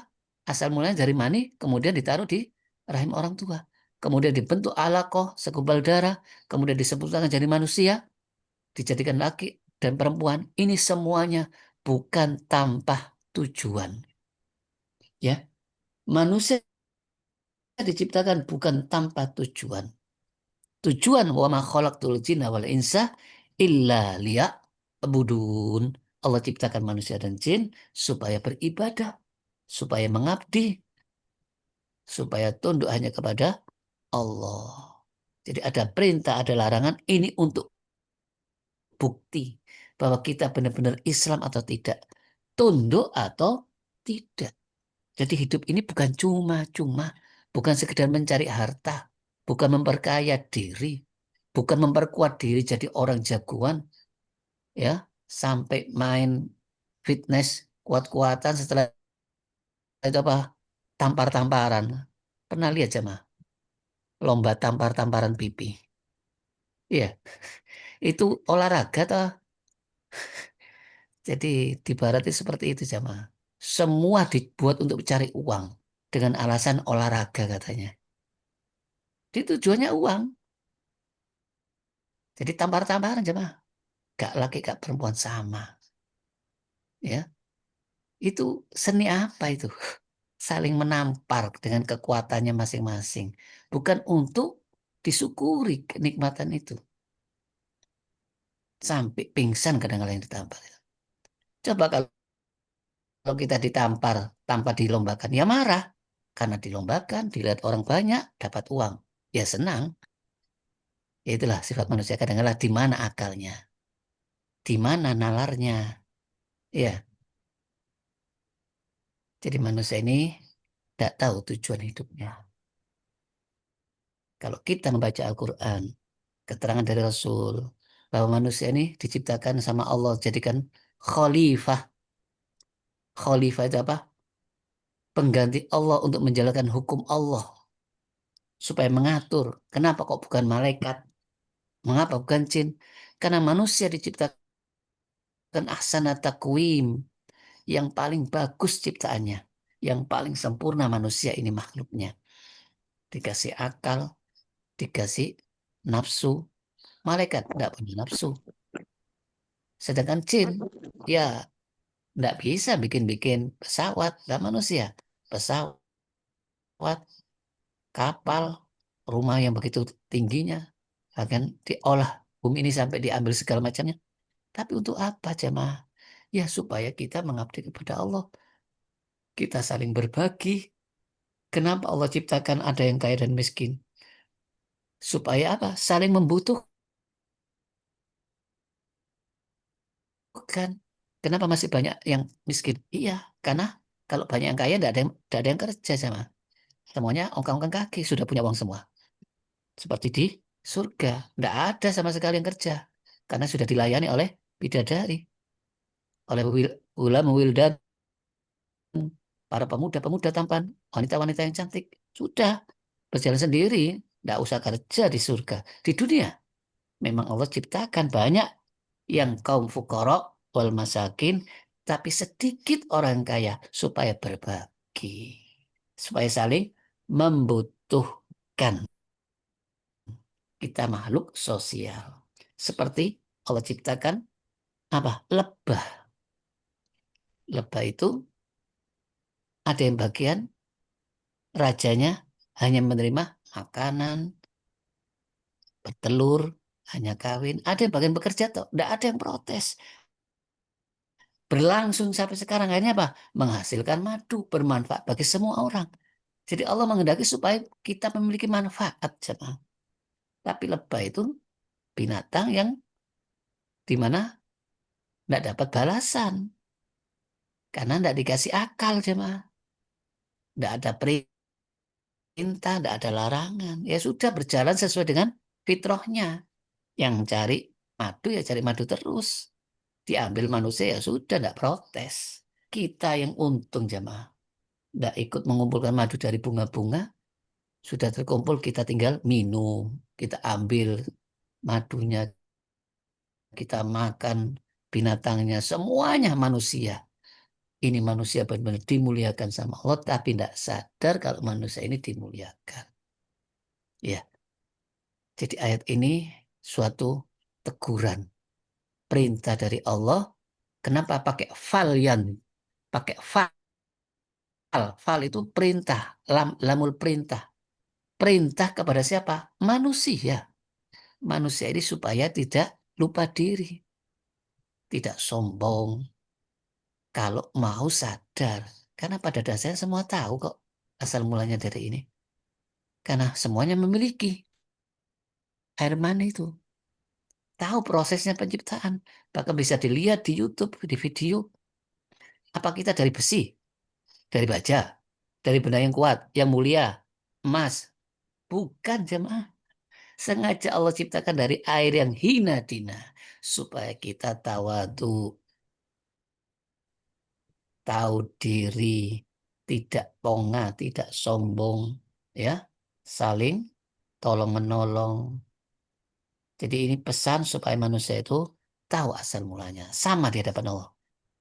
asal mulanya dari mani, kemudian ditaruh di rahim orang tua. Kemudian dibentuk alaqah, segumpal darah, kemudian disempurnakan jadi manusia, dijadikan laki dan perempuan. Ini semuanya bukan tanpa tujuan. Ya, manusia diciptakan bukan tanpa tujuan. Tujuan wa ma khalaqtul jinna wal insa illa liya'budun. Allah ciptakan manusia dan jin supaya beribadah, supaya mengabdi, supaya tunduk hanya kepada Allah. Jadi ada perintah, ada larangan, ini untuk bukti bahwa kita benar-benar Islam atau tidak, tunduk atau tidak. Jadi hidup ini bukan cuma-cuma, bukan sekedar mencari harta, bukan memperkaya diri, bukan memperkuat diri jadi orang jagoan, ya, sampai main fitness kuat-kuatan, setelah itu apa? Tampar-tamparan. Pernah lihat jemaah? Lomba tampar-tamparan pipi. Iya, itu olahraga toh. Jadi di barat itu seperti itu jemaah. Semua dibuat untuk mencari uang dengan alasan olahraga katanya. Jadi tujuannya uang. Jadi tampar-tamparan jemaah. Gak laki gak perempuan sama. Ya, itu seni apa itu? Saling menampar dengan kekuatannya masing-masing. Bukan untuk disyukuri kenikmatan itu. Sampai pingsan kadang-kadang yang ditampar. Coba kalau kita ditampar tanpa dilombakan, ya marah. Karena dilombakan, dilihat orang banyak, dapat uang. Ya senang. Ya itulah sifat manusia kadang-kadang, di mana akalnya, di mana nalarnya. Ya, jadi manusia ini tidak tahu tujuan hidupnya. Kalau kita membaca Al-Quran, keterangan dari Rasul, bahwa manusia ini diciptakan sama Allah, jadikan khalifah. Khalifah itu apa? Pengganti Allah untuk menjalankan hukum Allah. Supaya mengatur. Kenapa kok bukan malaikat? Mengapa bukan jin? Karena manusia diciptakan ahsana takwim, yang paling bagus ciptaannya, yang paling sempurna manusia ini makhluknya. Dikasih akal, dikasih nafsu. Malaikat tidak punya nafsu. Sedangkan jin, ya tidak bisa bikin pesawat. Dan manusia, pesawat, kapal, rumah yang begitu tingginya, akan diolah bumi ini sampai diambil segala macamnya. Tapi untuk apa jemaah? Ya supaya kita mengabdi kepada Allah. Kita saling berbagi. Kenapa Allah ciptakan ada yang kaya dan miskin? Supaya apa? Saling membutuhkan. Kenapa masih banyak yang miskin? Iya, karena kalau banyak yang kaya tidak ada yang kerja sama. Semuanya ongkang-ongkang kaki sudah punya uang semua. Seperti di surga, tidak ada sama sekali yang kerja karena sudah dilayani oleh bidadari, oleh ulama wildan, para pemuda-pemuda tampan, wanita-wanita yang cantik. Sudah berjalan sendiri, tidak usah kerja di surga. Di dunia memang Allah ciptakan banyak yang kaum fuqara wal masakin, tapi sedikit orang kaya supaya berbagi, supaya saling membutuhkan. Kita makhluk sosial. Seperti Allah ciptakan apa? Lebah. Lebah itu ada yang bagian rajanya hanya menerima makanan, bertelur, hanya kawin. Ada yang bagian bekerja toh, tidak ada yang protes. Berlangsung sampai sekarang akhirnya apa? Menghasilkan madu bermanfaat bagi semua orang. Jadi Allah menghendaki supaya kita memiliki manfaat, jemaah. Tapi lebah itu binatang yang dimana tidak dapat balasan karena tidak dikasih akal, jemaah. Tidak ada perintah, tidak ada larangan. Ya sudah berjalan sesuai dengan fitrahnya. Yang cari madu ya cari madu terus. Diambil manusia ya sudah tidak protes. Kita yang untung, jemaah. Tidak ikut mengumpulkan madu dari bunga-bunga. Sudah terkumpul kita tinggal minum. Kita ambil madunya. Kita makan binatangnya. Semuanya manusia. Ini manusia benar-benar dimuliakan sama Allah. Tapi tidak sadar kalau manusia ini dimuliakan. Ya. Jadi ayat ini suatu teguran. Perintah dari Allah. Kenapa pakai falyan? Pakai fal. Fal itu perintah. Lamul perintah. Perintah kepada siapa? Manusia. Manusia ini supaya tidak lupa diri. Tidak sombong. Kalau mau sadar. Karena pada dasarnya semua tahu kok. Asal mulanya dari ini. Karena semuanya memiliki air mani itu. Tahu prosesnya penciptaan. Bahkan bisa dilihat di YouTube, di video. Apa kita dari besi? Dari baja? Dari benda yang kuat, yang mulia? Emas? Bukan, jemaah. Sengaja Allah ciptakan dari air yang hina dina. Supaya kita tawadu, tahu diri, tidak pongah, tidak sombong, ya, saling tolong menolong. Jadi ini pesan supaya manusia itu tahu asal mulanya, sama di hadapan Allah.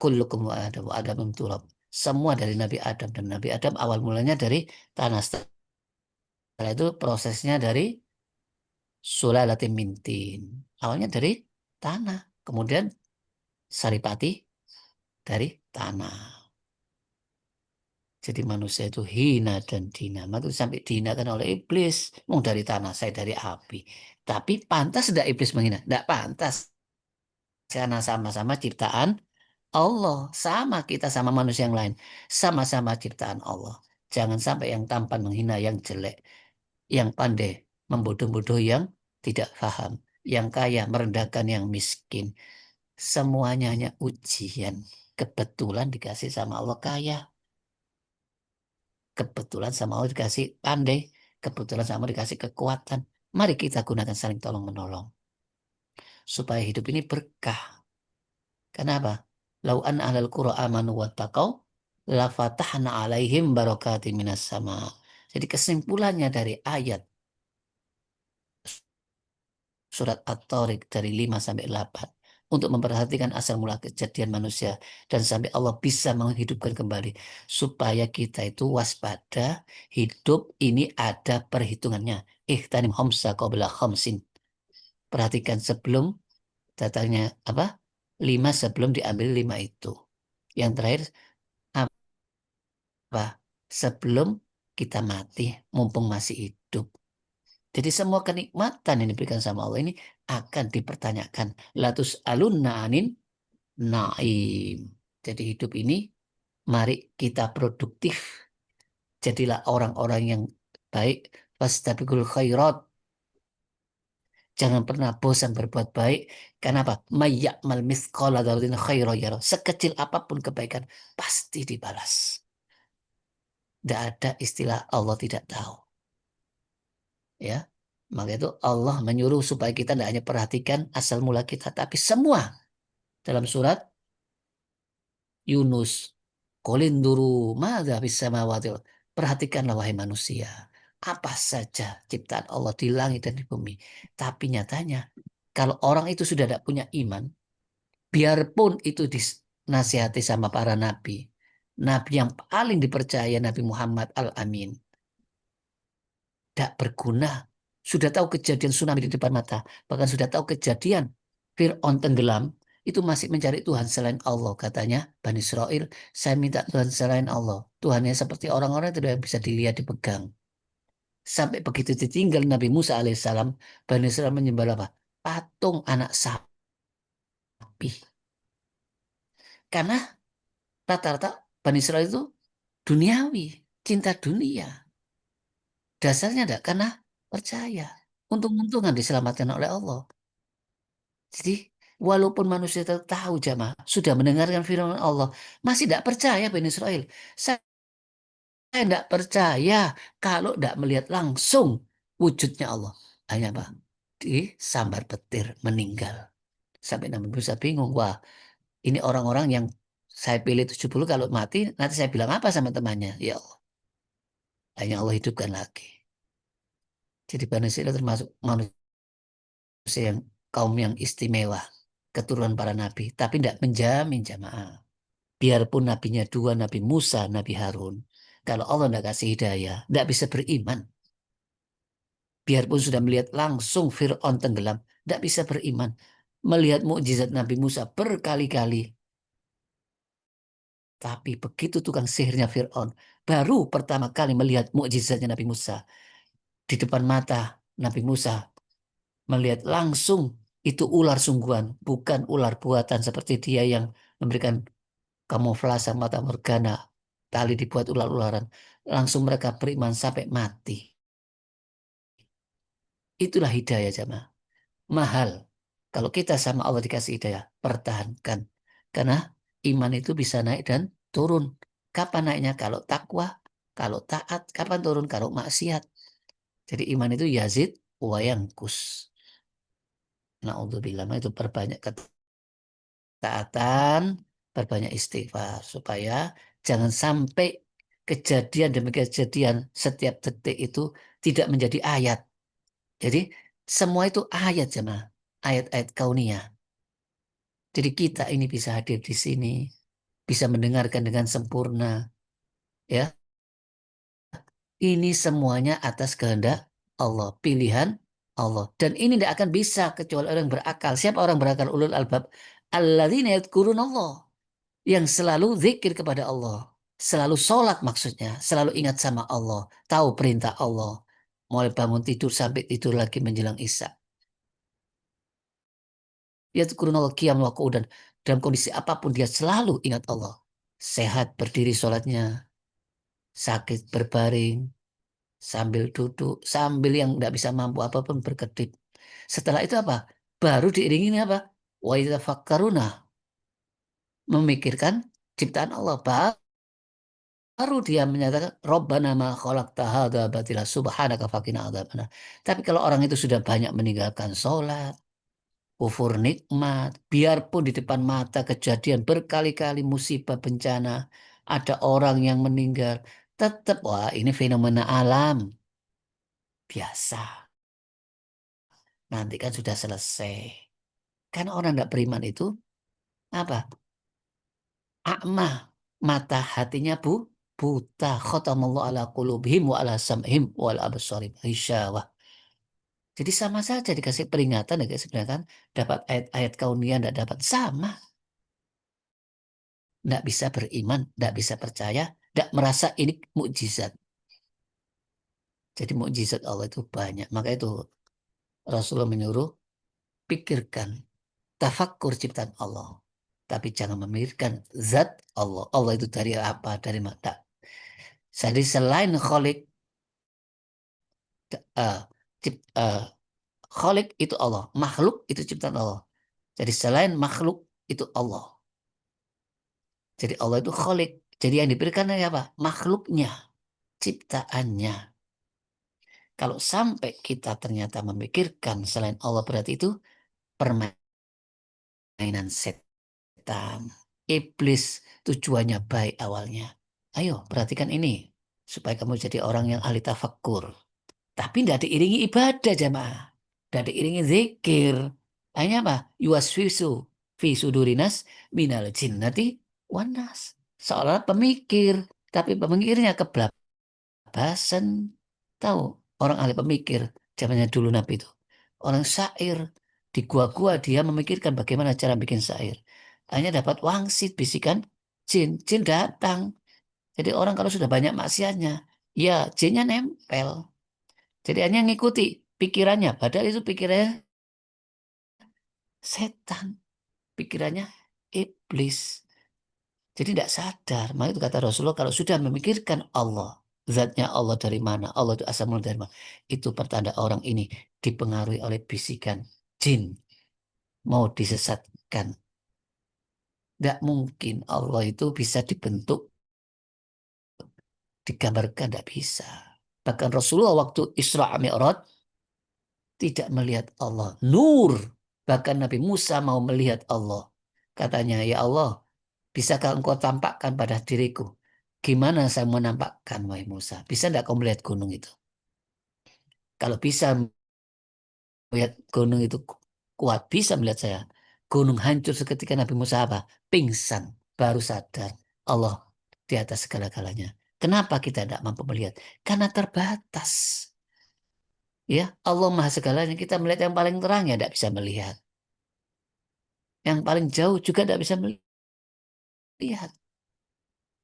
Kullukum wa Adam turab. Semua dari Nabi Adam, dan Nabi Adam awal mulanya dari tanah. Setelah itu prosesnya dari sulalatin mintin. Awalnya dari tanah, kemudian saripati dari tanah. Jadi manusia itu hina dan dina. Maka sampai dihinakan oleh iblis. Mau dari tanah, saya dari api. Tapi pantas tidak iblis menghina? Tidak pantas. Karena sama-sama ciptaan Allah. Sama kita sama manusia yang lain. Sama-sama ciptaan Allah. Jangan sampai yang tampan menghina yang jelek. Yang pandai membodoh-bodoh yang tidak paham. Yang kaya merendahkan yang miskin. Semuanya hanya ujian. Kebetulan dikasih sama Allah kaya. Kebetulan sama Allah dikasih pandai. Kebetulan sama Allah dikasih kekuatan. Mari kita gunakan saling tolong menolong. Supaya hidup ini berkah. Kenapa? Lau an ahlal qura amanu wattaqau la fatahna alaihim barakatim minas sama. Jadi kesimpulannya dari ayat surat At-Tariq dari 5 sampai 8 untuk memperhatikan asal mula kejadian manusia dan sampai Allah bisa menghidupkan kembali supaya kita itu waspada. Hidup ini ada perhitungannya. Ihtanim khamsa qabla khamsin. Perhatikan sebelum datangnya 5 sebelum diambil 5 itu. Yang terakhir apa? Sebelum kita mati, mumpung masih hidup. Jadi semua kenikmatan yang diberikan sama Allah ini akan dipertanyakan. Latus alunna anin naim. Jadi hidup ini mari kita produktif. Jadilah orang-orang yang baik. Fastabiqul khairat. Jangan pernah bosan berbuat baik. Kenapa? Mayyamal mithqala dzarratin khairan yarah. Sekecil apapun kebaikan pasti dibalas. Tidak ada istilah Allah tidak tahu. Ya, maka itu Allah menyuruh supaya kita tidak hanya perhatikan asal mula kita, tapi semua dalam surat Yunus. Kolinduru madza fis samawati. Perhatikanlah wahai manusia. Apa saja ciptaan Allah di langit dan di bumi. Tapi nyatanya kalau orang itu sudah tidak punya iman, biarpun itu dinasihati sama para nabi, nabi yang paling dipercaya Nabi Muhammad Al-Amin, tidak berguna. Sudah tahu kejadian tsunami di depan mata, bahkan sudah tahu kejadian Fir'aun tenggelam, itu masih mencari Tuhan selain Allah. Katanya Bani Israel, saya minta Tuhan selain Allah. Tuhannya seperti orang-orang itu yang bisa dilihat, dipegang. Sampai begitu ditinggal Nabi Musa alaihissalam, Bani Israel menyembah apa? Patung anak sapi. Karena rata-rata Bani Israel itu duniawi, cinta dunia. Dasarnya tidak karena percaya. Untung-untungan diselamatkan oleh Allah. Jadi walaupun manusia tahu jamaah, sudah mendengarkan firman Allah, masih tidak percaya Bani Israel. Saya tidak percaya kalau tidak melihat langsung wujudnya Allah. Hanya apa? Disambar petir, meninggal. Sampai Nabi Musa bingung. Wah, ini orang-orang yang saya pilih 70 kalau mati, nanti saya bilang apa sama temannya? Ya Allah. Hanya Allah hidupkan lagi. Jadi Bani Israel termasuk manusia yang kaum yang istimewa, keturunan para nabi, tapi tidak menjamin jamaah. Biarpun nabinya dua, Nabi Musa, Nabi Harun, kalau Allah tidak kasih hidayah, tidak bisa beriman. Biarpun sudah melihat langsung Fir'aun tenggelam, tidak bisa beriman. Melihat mukjizat Nabi Musa berkali-kali. Tapi begitu tukang sihirnya Fir'aun, baru pertama kali melihat mukjizatnya Nabi Musa. Di depan mata Nabi Musa, melihat langsung itu ular sungguhan, bukan ular buatan seperti dia yang memberikan kamuflase mata morgana, tali dibuat ular-ularan. Langsung mereka beriman sampai mati. Itulah hidayah jamaah. Mahal. Kalau kita sama Allah dikasih hidayah, pertahankan. Karena iman itu bisa naik dan turun. Kapan naiknya? Kalau takwa, kalau taat. Kapan turun? Kalau maksiat. Jadi iman itu yazid wa yankus. Na'udzubillah, itu perbanyak ketaatan, perbanyak istighfar. Supaya jangan sampai kejadian demi kejadian setiap detik itu tidak menjadi ayat. Jadi semua itu ayat jemaah. Ayat-ayat kauniyah. Jadi kita ini bisa hadir di sini, bisa mendengarkan dengan sempurna, ya. Ini semuanya atas kehendak Allah, pilihan Allah. Dan ini tidak akan bisa kecuali orang berakal. Siapa orang berakal? Ulul albab. Alladzina yadhkurunallah. Yang selalu zikir kepada Allah. Selalu sholat maksudnya. Selalu ingat sama Allah. Tahu perintah Allah. Mulai bangun tidur sampai tidur lagi menjelang isya. Yadhkurunallah qiyam wa qu'udan. Dalam kondisi apapun dia selalu ingat Allah. Sehat berdiri sholatnya. Sakit berbaring. Sambil duduk. Sambil yang tidak bisa mampu apapun berkedip. Setelah itu apa? Baru diiringi apa? Wa yatafakkaruna. Memikirkan ciptaan Allah. Baru dia menyatakan Rabbana ma khalaqta hadza batila subhanaka faqina adzabannar. Tapi kalau orang itu sudah banyak meninggalkan sholat, kufur nikmat, biarpun di depan mata kejadian berkali-kali musibah bencana, ada orang yang meninggal, tetap wah ini fenomena alam biasa. Nanti kan sudah selesai. Karena orang tidak beriman itu apa? Akmah, mata hatinya buta. Khatamallahu ala qulubihim wa ala sam'ihim wa ala absarihim ghisyawah. Jadi sama saja dikasih peringatan, dikasih peringatan, dapat ayat-ayat kauniyah, tidak dapat, sama. Tidak bisa beriman, tidak bisa percaya, tidak merasa ini mukjizat. Jadi mukjizat Allah itu banyak. Maka itu Rasulullah menyuruh pikirkan, tafakkur ciptaan Allah. Tapi jangan memikirkan zat Allah. Allah itu dari apa, dari mana. Jadi selain Khalik, uh, Khalik itu Allah, makhluk itu ciptaan Allah. Jadi selain makhluk itu Allah. Jadi Allah itu Khalik. Jadi yang diberikan apa? Makhluknya, ciptaannya. Kalau sampai kita ternyata memikirkan selain Allah, berarti itu permainan setan. Iblis tujuannya baik awalnya. Ayo perhatikan ini. Supaya kamu jadi orang yang ahli tafakkur. Tapi tidak diiringi ibadah jamaah. Tidak diiringi zikir. Hanya apa? Yuwaswisu fi sudurinas minal jinnati wanas. Seolah pemikir. Tapi pemikirnya kebablasan. Tahu orang ahli pemikir. Zamannya dulu Nabi itu. Orang syair. Di gua-gua dia memikirkan bagaimana cara bikin syair. Hanya dapat wangsit bisikan jin. Jin datang. Jadi orang kalau sudah banyak maksiatnya. Ya jinnya nempel. Jadi hanya ngikuti pikirannya. Padahal itu pikirannya setan. Pikirannya iblis. Jadi tidak sadar. Maka itu kata Rasulullah, kalau sudah memikirkan Allah, zatnya Allah dari mana, Allah itu asal mula dari mana, itu pertanda orang ini dipengaruhi oleh bisikan jin. Mau disesatkan. Tidak mungkin Allah itu bisa dibentuk, digambarkan, tidak bisa. Bahkan Rasulullah waktu Isra Mi'raj tidak melihat Allah. Nur. Bahkan Nabi Musa mau melihat Allah. Katanya, ya Allah, bisakah engkau tampakkan pada diriku? Gimana saya menampakkan, wahai Musa? Bisa tidak kau melihat gunung itu? Kalau bisa melihat gunung itu kuat, bisa melihat saya. Gunung hancur seketika, Nabi Musa apa? Pingsan. Baru sadar Allah di atas segala-galanya. Kenapa kita tidak mampu melihat? Karena terbatas. Ya, Allah Maha Segalanya. Kita melihat yang paling terang ya tidak bisa melihat. Yang paling jauh juga tidak bisa melihat.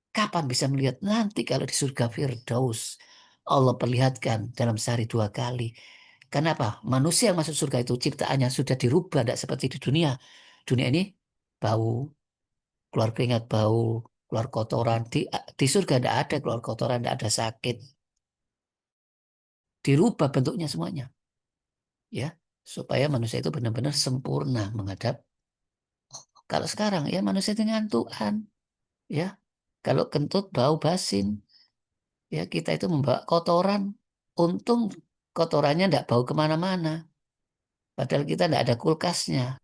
Kapan bisa melihat? Nanti kalau di surga Firdaus. Allah perlihatkan dalam sehari 2 kali. Kenapa? Manusia yang masuk surga itu ciptaannya sudah dirubah. Tidak seperti di dunia. Dunia ini bau, keluar keringat bau, keluar kotoran. Di surga tidak ada keluar kotoran, tidak ada sakit. Dirubah bentuknya semuanya. Ya, supaya manusia itu benar-benar sempurna menghadap. Kalau sekarang ya manusia itu ngantukan. Ya, kalau kentut bau basin. Ya, kita itu membawa kotoran. Untung kotorannya tidak bau kemana-mana. Padahal kita tidak ada kulkasnya.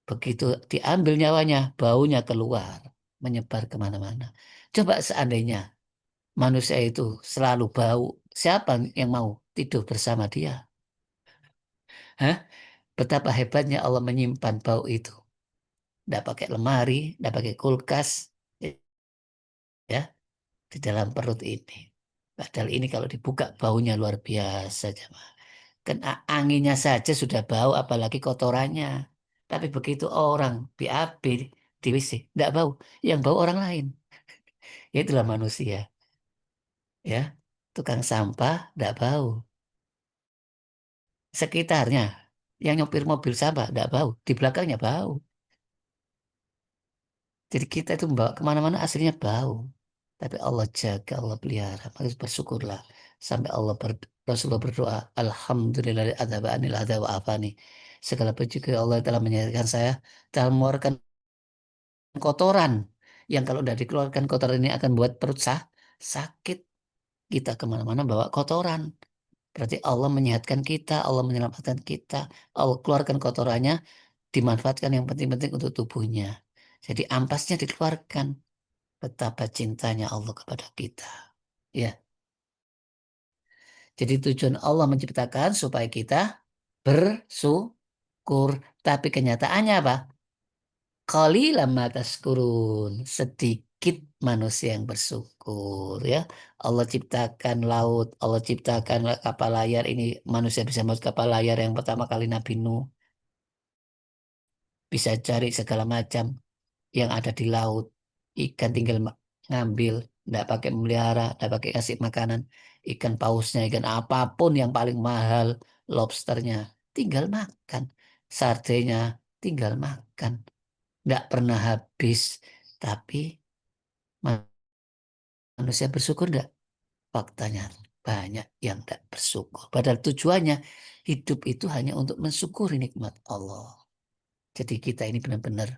Begitu diambil nyawanya, baunya keluar. Menyebar kemana-mana. Coba seandainya manusia itu selalu bau. Siapa yang mau tidur bersama dia? Hah? Betapa hebatnya Allah menyimpan bau itu. Tidak pakai lemari, tidak pakai kulkas. Ya, di dalam perut ini. Padahal ini kalau dibuka baunya luar biasa. Kan anginnya saja sudah bau, apalagi kotorannya. Tapi begitu orang BAB di WC, tidak bau. Yang bau orang lain. Ya itulah manusia. Ya, tukang sampah tidak bau. Sekitarnya, yang nyopir mobil sampah tidak bau. Di belakangnya bau. Jadi kita itu membawa kemana-mana aslinya bau. Tapi Allah jaga, Allah pelihara. Maka bersyukurlah. Sampai Rasulullah berdoa, Alhamdulillah adzaba'anil adza wa afani. Segala puji ke Allah telah menyelamatkan saya, telah mengeluarkan kotoran. Yang kalau tidak dikeluarkan kotoran ini akan buat perut sakit. Kita kemana-mana bawa kotoran. Berarti Allah menyehatkan kita, Allah menyelamatkan kita. Allah keluarkan kotorannya, dimanfaatkan yang penting-penting untuk tubuhnya. Jadi ampasnya dikeluarkan. Betapa cintanya Allah kepada kita. Ya. Jadi tujuan Allah menciptakan supaya kita bersyukur. Tapi kenyataannya apa? Qalilan ma tashkurun. sedikit manusia yang bersyukur ya. Allah ciptakan laut, Allah ciptakan kapal layar ini, manusia bisa membuat kapal layar yang pertama kali Nabi Nuh bisa cari segala macam yang ada di laut. Ikan tinggal ngambil, nggak pakai memelihara, nggak pakai kasih makanan. Ikan pausnya, ikan apapun yang paling mahal, lobsternya, tinggal makan. Sardenya, tinggal makan. Nggak pernah habis. Tapi manusia bersyukur nggak? Faktanya banyak yang tidak bersyukur. Padahal tujuannya hidup itu hanya untuk mensyukuri nikmat Allah. Jadi kita ini benar-benar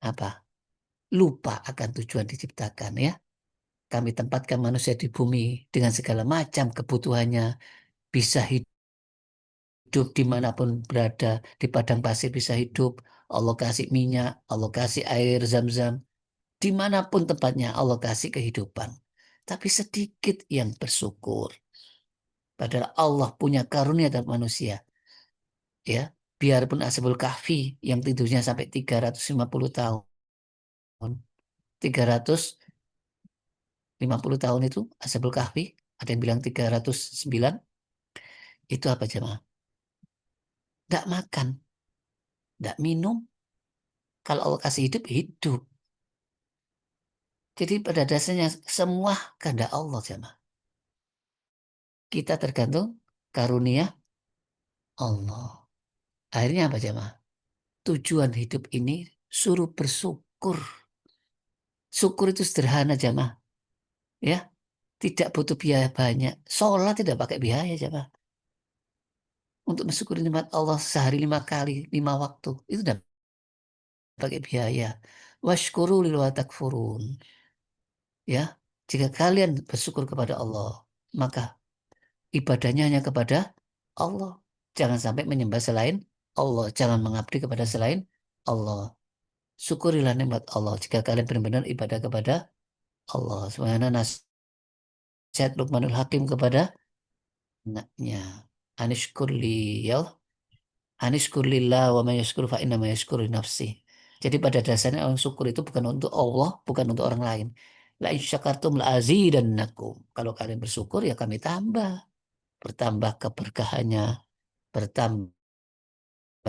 apa? Lupa akan tujuan diciptakan ya. Kami tempatkan manusia di bumi dengan segala macam kebutuhannya, bisa hidup dimanapun berada, di padang pasir bisa hidup, Allah kasih minyak, Allah kasih air zam-zam, dimanapun tempatnya Allah kasih kehidupan. Tapi sedikit yang bersyukur. Padahal Allah punya karunia dalam manusia. Ya, biarpun Ashabul Kahfi yang tidurnya sampai 350 tahun. 350 tahun itu Ashabul Kahfi, ada yang bilang 309, itu apa jemaah? Tidak makan, tidak minum. Kalau Allah kasih hidup, hidup. Jadi pada dasarnya semua kehendak Allah jemaah. Kita tergantung karunia Allah. Akhirnya apa jemaah? Tujuan hidup ini suruh bersyukur. Syukur itu sederhana jemaah. Ya, tidak butuh biaya banyak. Sholat tidak pakai biaya jemaah. Untuk mensyukuri nikmat Allah sehari 5 kali, 5 waktu. Itu tidak pakai biaya. Washkuru lil wa takfurun. Ya, jika kalian bersyukur kepada Allah, maka ibadahnya hanya kepada Allah. Jangan sampai menyembah selain Allah. Jangan mengabdi kepada selain Allah. Syukurilah nikmat Allah jika kalian benar-benar ibadah kepada Allah. Sebagaimana nasihat Luqmanul Hakim kepada anaknya. Anishkurli ya Anishkurlillah wa may yashkur fa inna ma yashkuru li nafsi. Jadi pada dasarnya orang syukur itu bukan untuk Allah, bukan untuk orang lain. La in syakartum la azidannakum. Kalau kalian bersyukur ya kami tambah. Bertambah keberkahannya, bertambah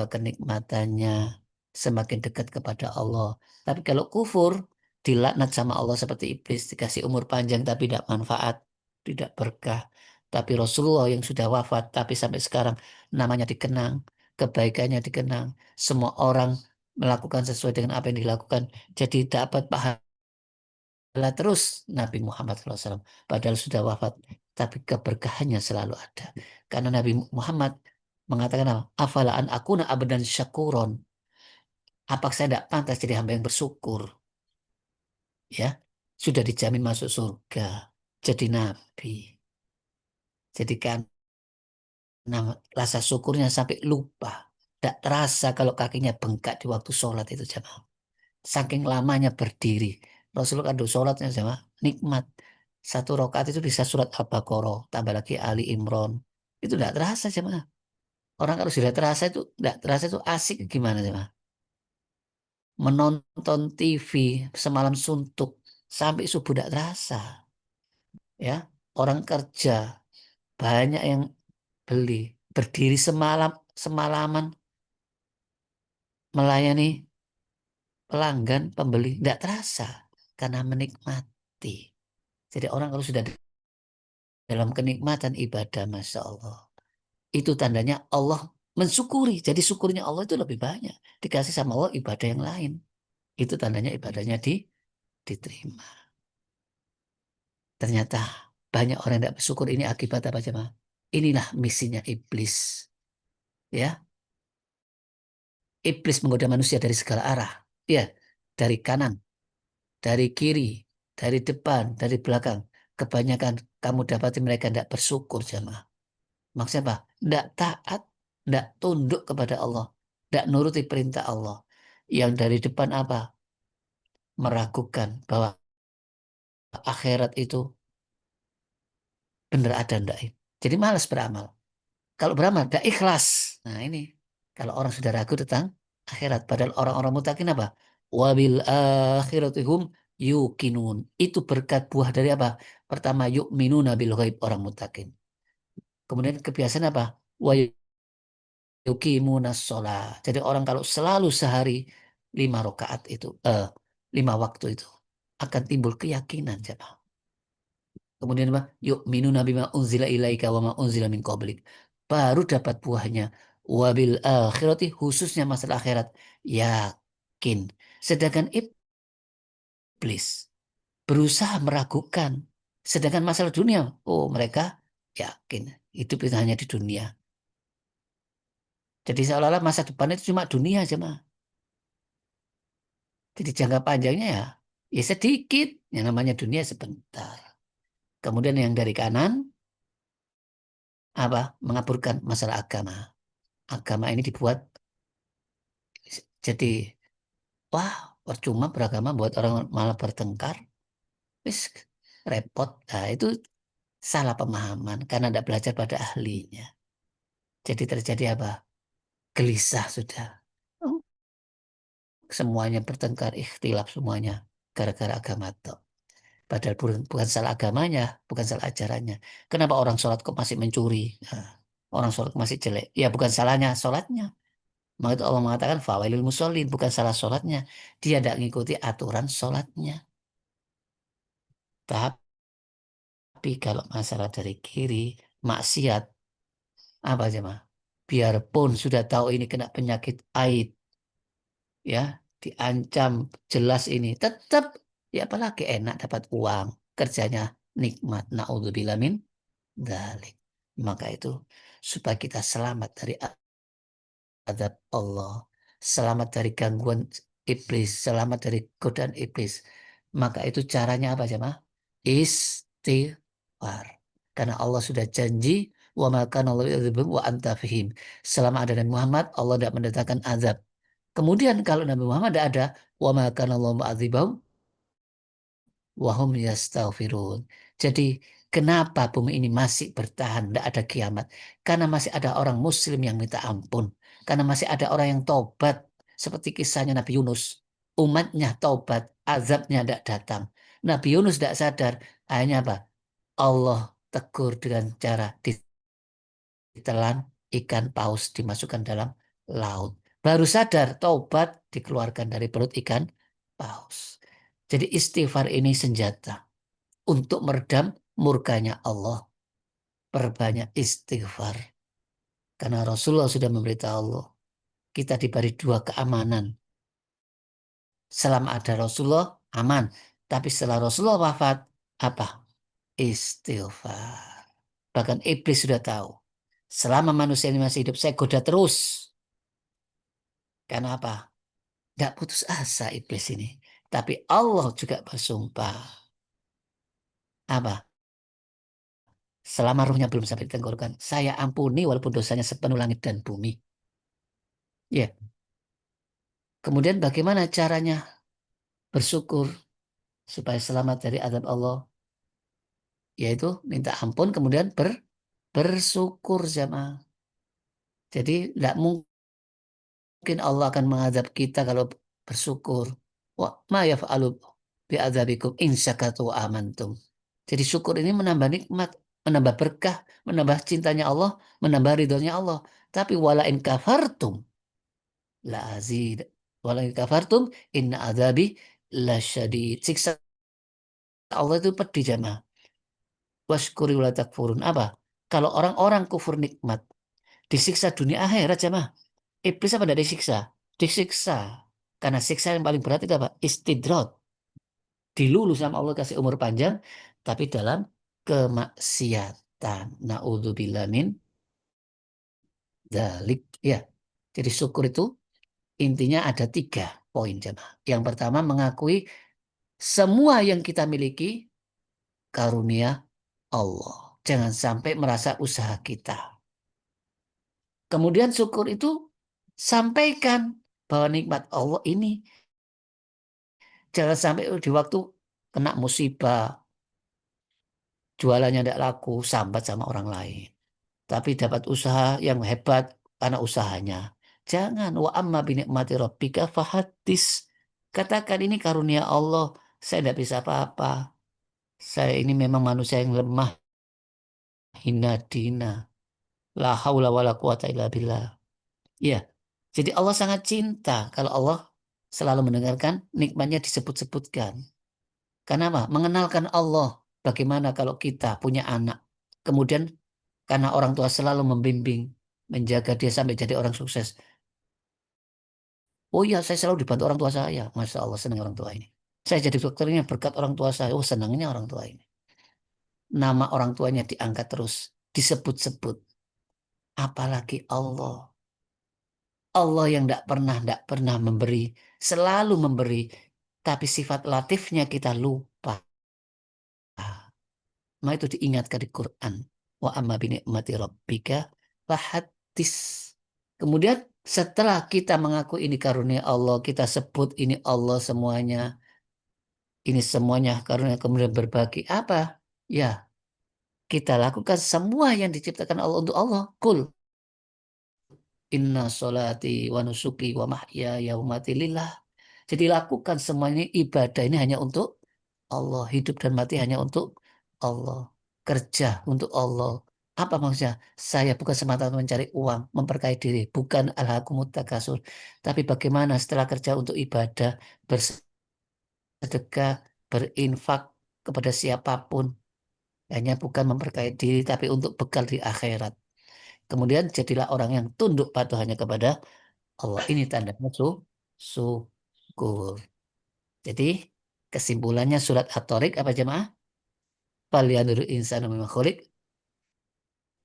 kenikmatannya, semakin dekat kepada Allah. Tapi kalau kufur, dilaknat sama Allah seperti iblis, dikasih umur panjang tapi tidak manfaat, tidak berkah. Tapi Rasulullah yang sudah wafat, tapi sampai sekarang namanya dikenang, kebaikannya dikenang, semua orang melakukan sesuai dengan apa yang dilakukan, jadi dapat pahala terus Nabi Muhammad SAW. Padahal sudah wafat, tapi keberkahannya selalu ada. Karena Nabi Muhammad mengatakan apa? Afala an akuna abdan syakuron. Apakah saya tidak pantas jadi hamba yang bersyukur? Ya, sudah dijamin masuk surga, jadi nabi. Jadi kan rasa syukurnya sampai lupa. Tidak terasa kalau kakinya bengkak di waktu sholat itu jamaah. Saking lamanya berdiri. Rasulullah kan sholatnya jamaah nikmat. Satu rakaat itu bisa surat Al-Baqarah, tambah lagi Ali Imran. Itu tidak terasa jamaah. Orang kalau sudah terasa itu tidak terasa itu asik gimana jamaah. Menonton TV semalam suntuk sampai subuh tidak terasa. Ya, orang kerja banyak yang beli, berdiri semalaman melayani pelanggan pembeli tidak terasa karena menikmati. Jadi orang kalau sudah dalam kenikmatan ibadah, masya Allah, itu tandanya Allah mensyukuri. Jadi syukurnya Allah itu lebih banyak dikasih sama Allah ibadah yang lain. Itu tandanya ibadahnya diterima. Ternyata banyak orang yang tidak bersyukur, ini akibat apa coba? Inilah misinya iblis. Ya, iblis menggoda manusia dari segala arah. Ya, dari kanan, dari kiri, dari depan, dari belakang. Kebanyakan kamu dapati mereka tidak bersyukur jamaah. Maksudnya apa? Tidak taat, tidak tunduk kepada Allah, tidak nuruti perintah Allah. Yang dari depan apa? Meragukan bahwa akhirat itu benar ada enggak. Jadi malas beramal. Kalau beramal, tidak ikhlas. Nah ini, kalau orang sudah ragu tentang akhirat. Padahal orang-orang mutakin apa? Wabil akhiratihum yuqinun. Itu berkat buah dari apa? Pertama, yu'minuna bil ghaib, orang mutakin. Kemudian kebiasaan apa? Wa yuqimunas sholat. Jadi orang kalau selalu sehari 5 rakaat itu, 5 waktu itu akan timbul keyakinan, jemaah. Kemudian apa? Yu'minuna bima unzila ilaika wa ma unzila min qablik. Baru dapat buahnya. Wabil akhirati, khususnya masalah akhirat, yakin. Sedangkan iblis berusaha meragukan. Sedangkan masalah dunia, oh mereka yakin hidup itu hanya di dunia. Jadi seolah-olah masa depan itu cuma dunia aja mah. Jadi jangka panjangnya ya sedikit. Yang namanya dunia sebentar. Kemudian yang dari kanan apa? Mengaburkan masalah agama. Agama ini dibuat jadi wah percuma beragama buat orang malah bertengkar. Wis repot. Nah, itu salah pemahaman karena tidak belajar pada ahlinya. Jadi terjadi apa? Gelisah sudah. Oh, semuanya bertengkar, ikhtilaf semuanya gara-gara agama toh. Padahal bukan salah agamanya, bukan salah ajarannya. Kenapa orang sholat kok masih mencuri? Nah, orang sholat masih jelek. Ya bukan salahnya sholatnya. Maka itu Allah mengatakan fawailul musholin, bukan salah sholatnya. Dia tidak mengikuti aturan sholatnya. Tapi kalau masalah dari kiri, maksiat, apa aja mah? Biarpun sudah tahu ini kena penyakit aid, ya, diancam jelas ini, tetap ya apalagi enak dapat uang, kerjanya nikmat. Naudzubillah min dzalik. Maka itu supaya kita selamat dari azab Allah, selamat dari gangguan iblis, selamat dari godaan iblis. Maka itu caranya apa jemaah? Istighfar. Karena Allah sudah janji wa ma kana Allahu yu'adzibum wa anta fihim. Selama ada Nabi Muhammad, Allah tidak mendatangkan azab. Kemudian kalau Nabi Muhammad tidak ada, wa ma kana Allahu mu'adzibahum wahum yastaghfirun. Jadi kenapa bumi ini masih bertahan, tidak ada kiamat? Karena masih ada orang muslim yang minta ampun. Karena masih ada orang yang tobat. Seperti kisahnya Nabi Yunus. Umatnya tobat, azabnya tidak datang. Nabi Yunus tidak sadar. Akhirnya apa? Allah tegur dengan cara ditelan ikan paus dimasukkan dalam laut. Baru sadar, tobat dikeluarkan dari perut ikan paus. Jadi istighfar ini senjata untuk meredam murkanya Allah. Perbanyak istighfar. Karena Rasulullah sudah memberitahu Allah, kita diberi 2 keamanan. Selama ada Rasulullah, aman. Tapi setelah Rasulullah wafat, apa? Istighfar. Bahkan iblis sudah tahu. Selama manusia ini masih hidup, saya goda terus. Karena apa? Tidak putus asa iblis ini. Tapi Allah juga bersumpah. Apa? Selama ruhnya belum sampai di tenggorokan, saya ampuni walaupun dosanya sepenuh langit dan bumi. Ya. Kemudian bagaimana caranya bersyukur supaya selamat dari azab Allah? Yaitu minta ampun kemudian bersyukur jamaah. Jadi tidak mungkin Allah akan mengazab kita kalau bersyukur. Wa ma yaf'alu bi'adzabikum in syakartum wa amantum. Jadi syukur ini menambah nikmat, menambah berkah, menambah cintanya Allah, menambah ridhonya Allah. Tapi wala in kafartum la azid. Wala in kafartum inna azabi lasyadid. Siksa Allah itu pedih jamaah. Washkuri wala takfurun. Apa? Kalau orang-orang kufur nikmat, disiksa dunia akhirat jamaah. Iblis apa tidak disiksa? Disiksa. Karena siksa yang paling berat itu apa? Istidrot. Dilulu sama Allah kasih umur panjang, tapi dalam kemaksiatan. Na'udzubillah min dzalik. Ya. Jadi syukur itu intinya ada 3 poin jemaah. Yang pertama mengakui semua yang kita miliki karunia Allah. Jangan sampai merasa usaha kita. Kemudian syukur itu sampaikan bahwa nikmat Allah ini jangan sampai di waktu kena musibah, jualannya tidak laku, sambat sama orang lain. Tapi dapat usaha yang hebat karena usahanya. Jangan wa amma bi nikmati rabbika fahaddis. Katakan ini karunia Allah. Saya tidak bisa apa-apa. Saya ini memang manusia yang lemah, hina dina. La haula wala quwata illa billah. Ya, jadi Allah sangat cinta kalau Allah selalu mendengarkan nikmatnya disebut-sebutkan. Karena apa? Mengenalkan Allah. Bagaimana kalau kita punya anak, kemudian karena orang tua selalu membimbing, menjaga dia sampai jadi orang sukses. Oh iya, saya selalu dibantu orang tua saya. Masya Allah, senang orang tua ini. Saya jadi dokternya berkat orang tua saya. Oh, senangnya orang tua ini. Nama orang tuanya diangkat terus, disebut-sebut. Apalagi Allah. Allah yang tidak pernah memberi, selalu memberi. Tapi sifat latifnya kita lupa. Maka itu diingatkan di Quran. Wa amma bi ni'mati rabbika fahaddits. Kemudian setelah kita mengaku ini karunia Allah, kita sebut ini Allah semuanya, ini semuanya karunia, kemudian berbagi apa? Ya, kita lakukan semua yang diciptakan Allah untuk Allah. Kul inna solati wa nusuki wa mahyaya wa mati lillah. Jadi lakukan semuanya ibadah ini hanya untuk Allah. Hidup dan mati hanya untuk Allah. Kerja untuk Allah. Apa maksudnya? Saya bukan semata mencari uang, memperkaya diri. Bukan alhaakumut takasur. Tapi bagaimana setelah kerja untuk ibadah, bersedekah, berinfak kepada siapapun. Hanya bukan memperkaya diri, tapi untuk bekal di akhirat. Kemudian jadilah orang yang tunduk patuh hanya kepada Allah. Ini tandanya syukur. Jadi kesimpulannya surat At-Tariq apa jemaah? Falyanzur insanu mimma khuliq,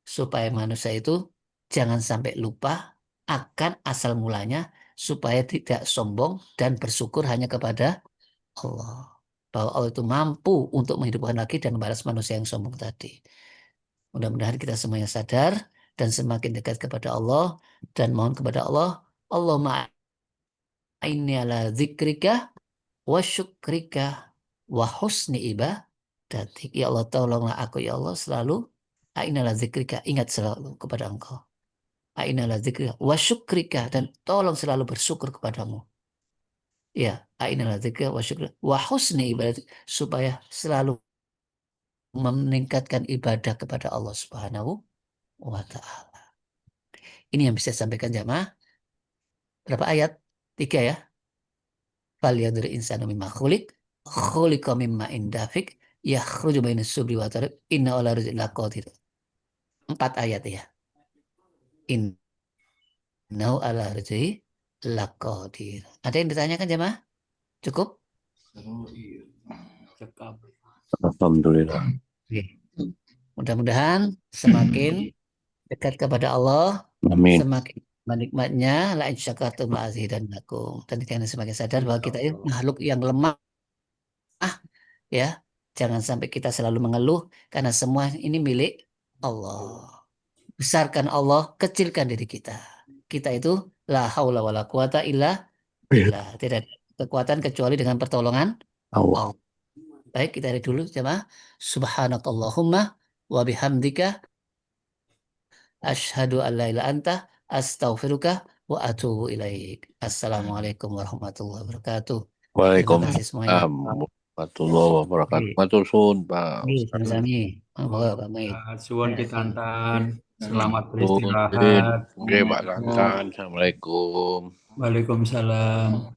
supaya manusia itu jangan sampai lupa akan asal mulanya, supaya tidak sombong dan bersyukur hanya kepada Allah. Bahwa Allah itu mampu untuk menghidupkan lagi dan membalas manusia yang sombong tadi. Mudah-mudahan kita semuanya sadar dan semakin dekat kepada Allah dan mohon kepada Allah, Allahumma a'inni ala dzikrika wa syukrika wa husni ibadatik. Ya Allah, tolonglah aku ya Allah selalu a'inala zikrika, ingat selalu kepada Engkau. A'inala zikrika wa syukrika, dan tolong selalu bersyukur kepadamu. Ya, a'inala zikrika wa syukrika wa husni ibadatik, supaya selalu meningkatkan ibadah kepada Allah Subhanahu wa taala. Ini yang bisa saya sampaikan jamaah. Berapa ayat? 3 ya. Falyanzur insanu mimma khuliq, khuliqa mimma indafik, yakhruju bainas subri wa tarib, inna ala rizqin laqadir. 4 ayat ya. Innahu ala rizqi laqadir. Ada yang ditanyakan jemaah? Cukup?
Alhamdulillah.
Oke. Mudah-mudahan semakin dekat kepada Allah,
Amin.
semakin menikmatnya, la in syakartum la azidannakum. Dan kita semakin sadar bahwa kita ini makhluk yang lemah, ya. Jangan sampai kita selalu mengeluh, karena semua ini milik Allah. Besarkan Allah, kecilkan diri kita. Kita itu la haula wala quwata illa billah. Tidak ada kekuatan kecuali dengan pertolongan
Allah.
Allah. Baik, kita dari dulu jemaah. Subhanakallahumma wa bihamdika asyhadu an la ilaha anta astaghfiruka wa atubu ilaik. Assalamualaikum warahmatullahi wabarakatuh. Terima kasih semuanya.
Waalaikumsalam warahmatullahi wabarakatuh. Matur suwun, Pak.
Sami-sami. Monggo Pak Maid.
Suwun kitantan. Selamat
Suwun,
beristirahat.
Nggih, Pak Lantan. Assalamualaikum.
Waalaikumsalam.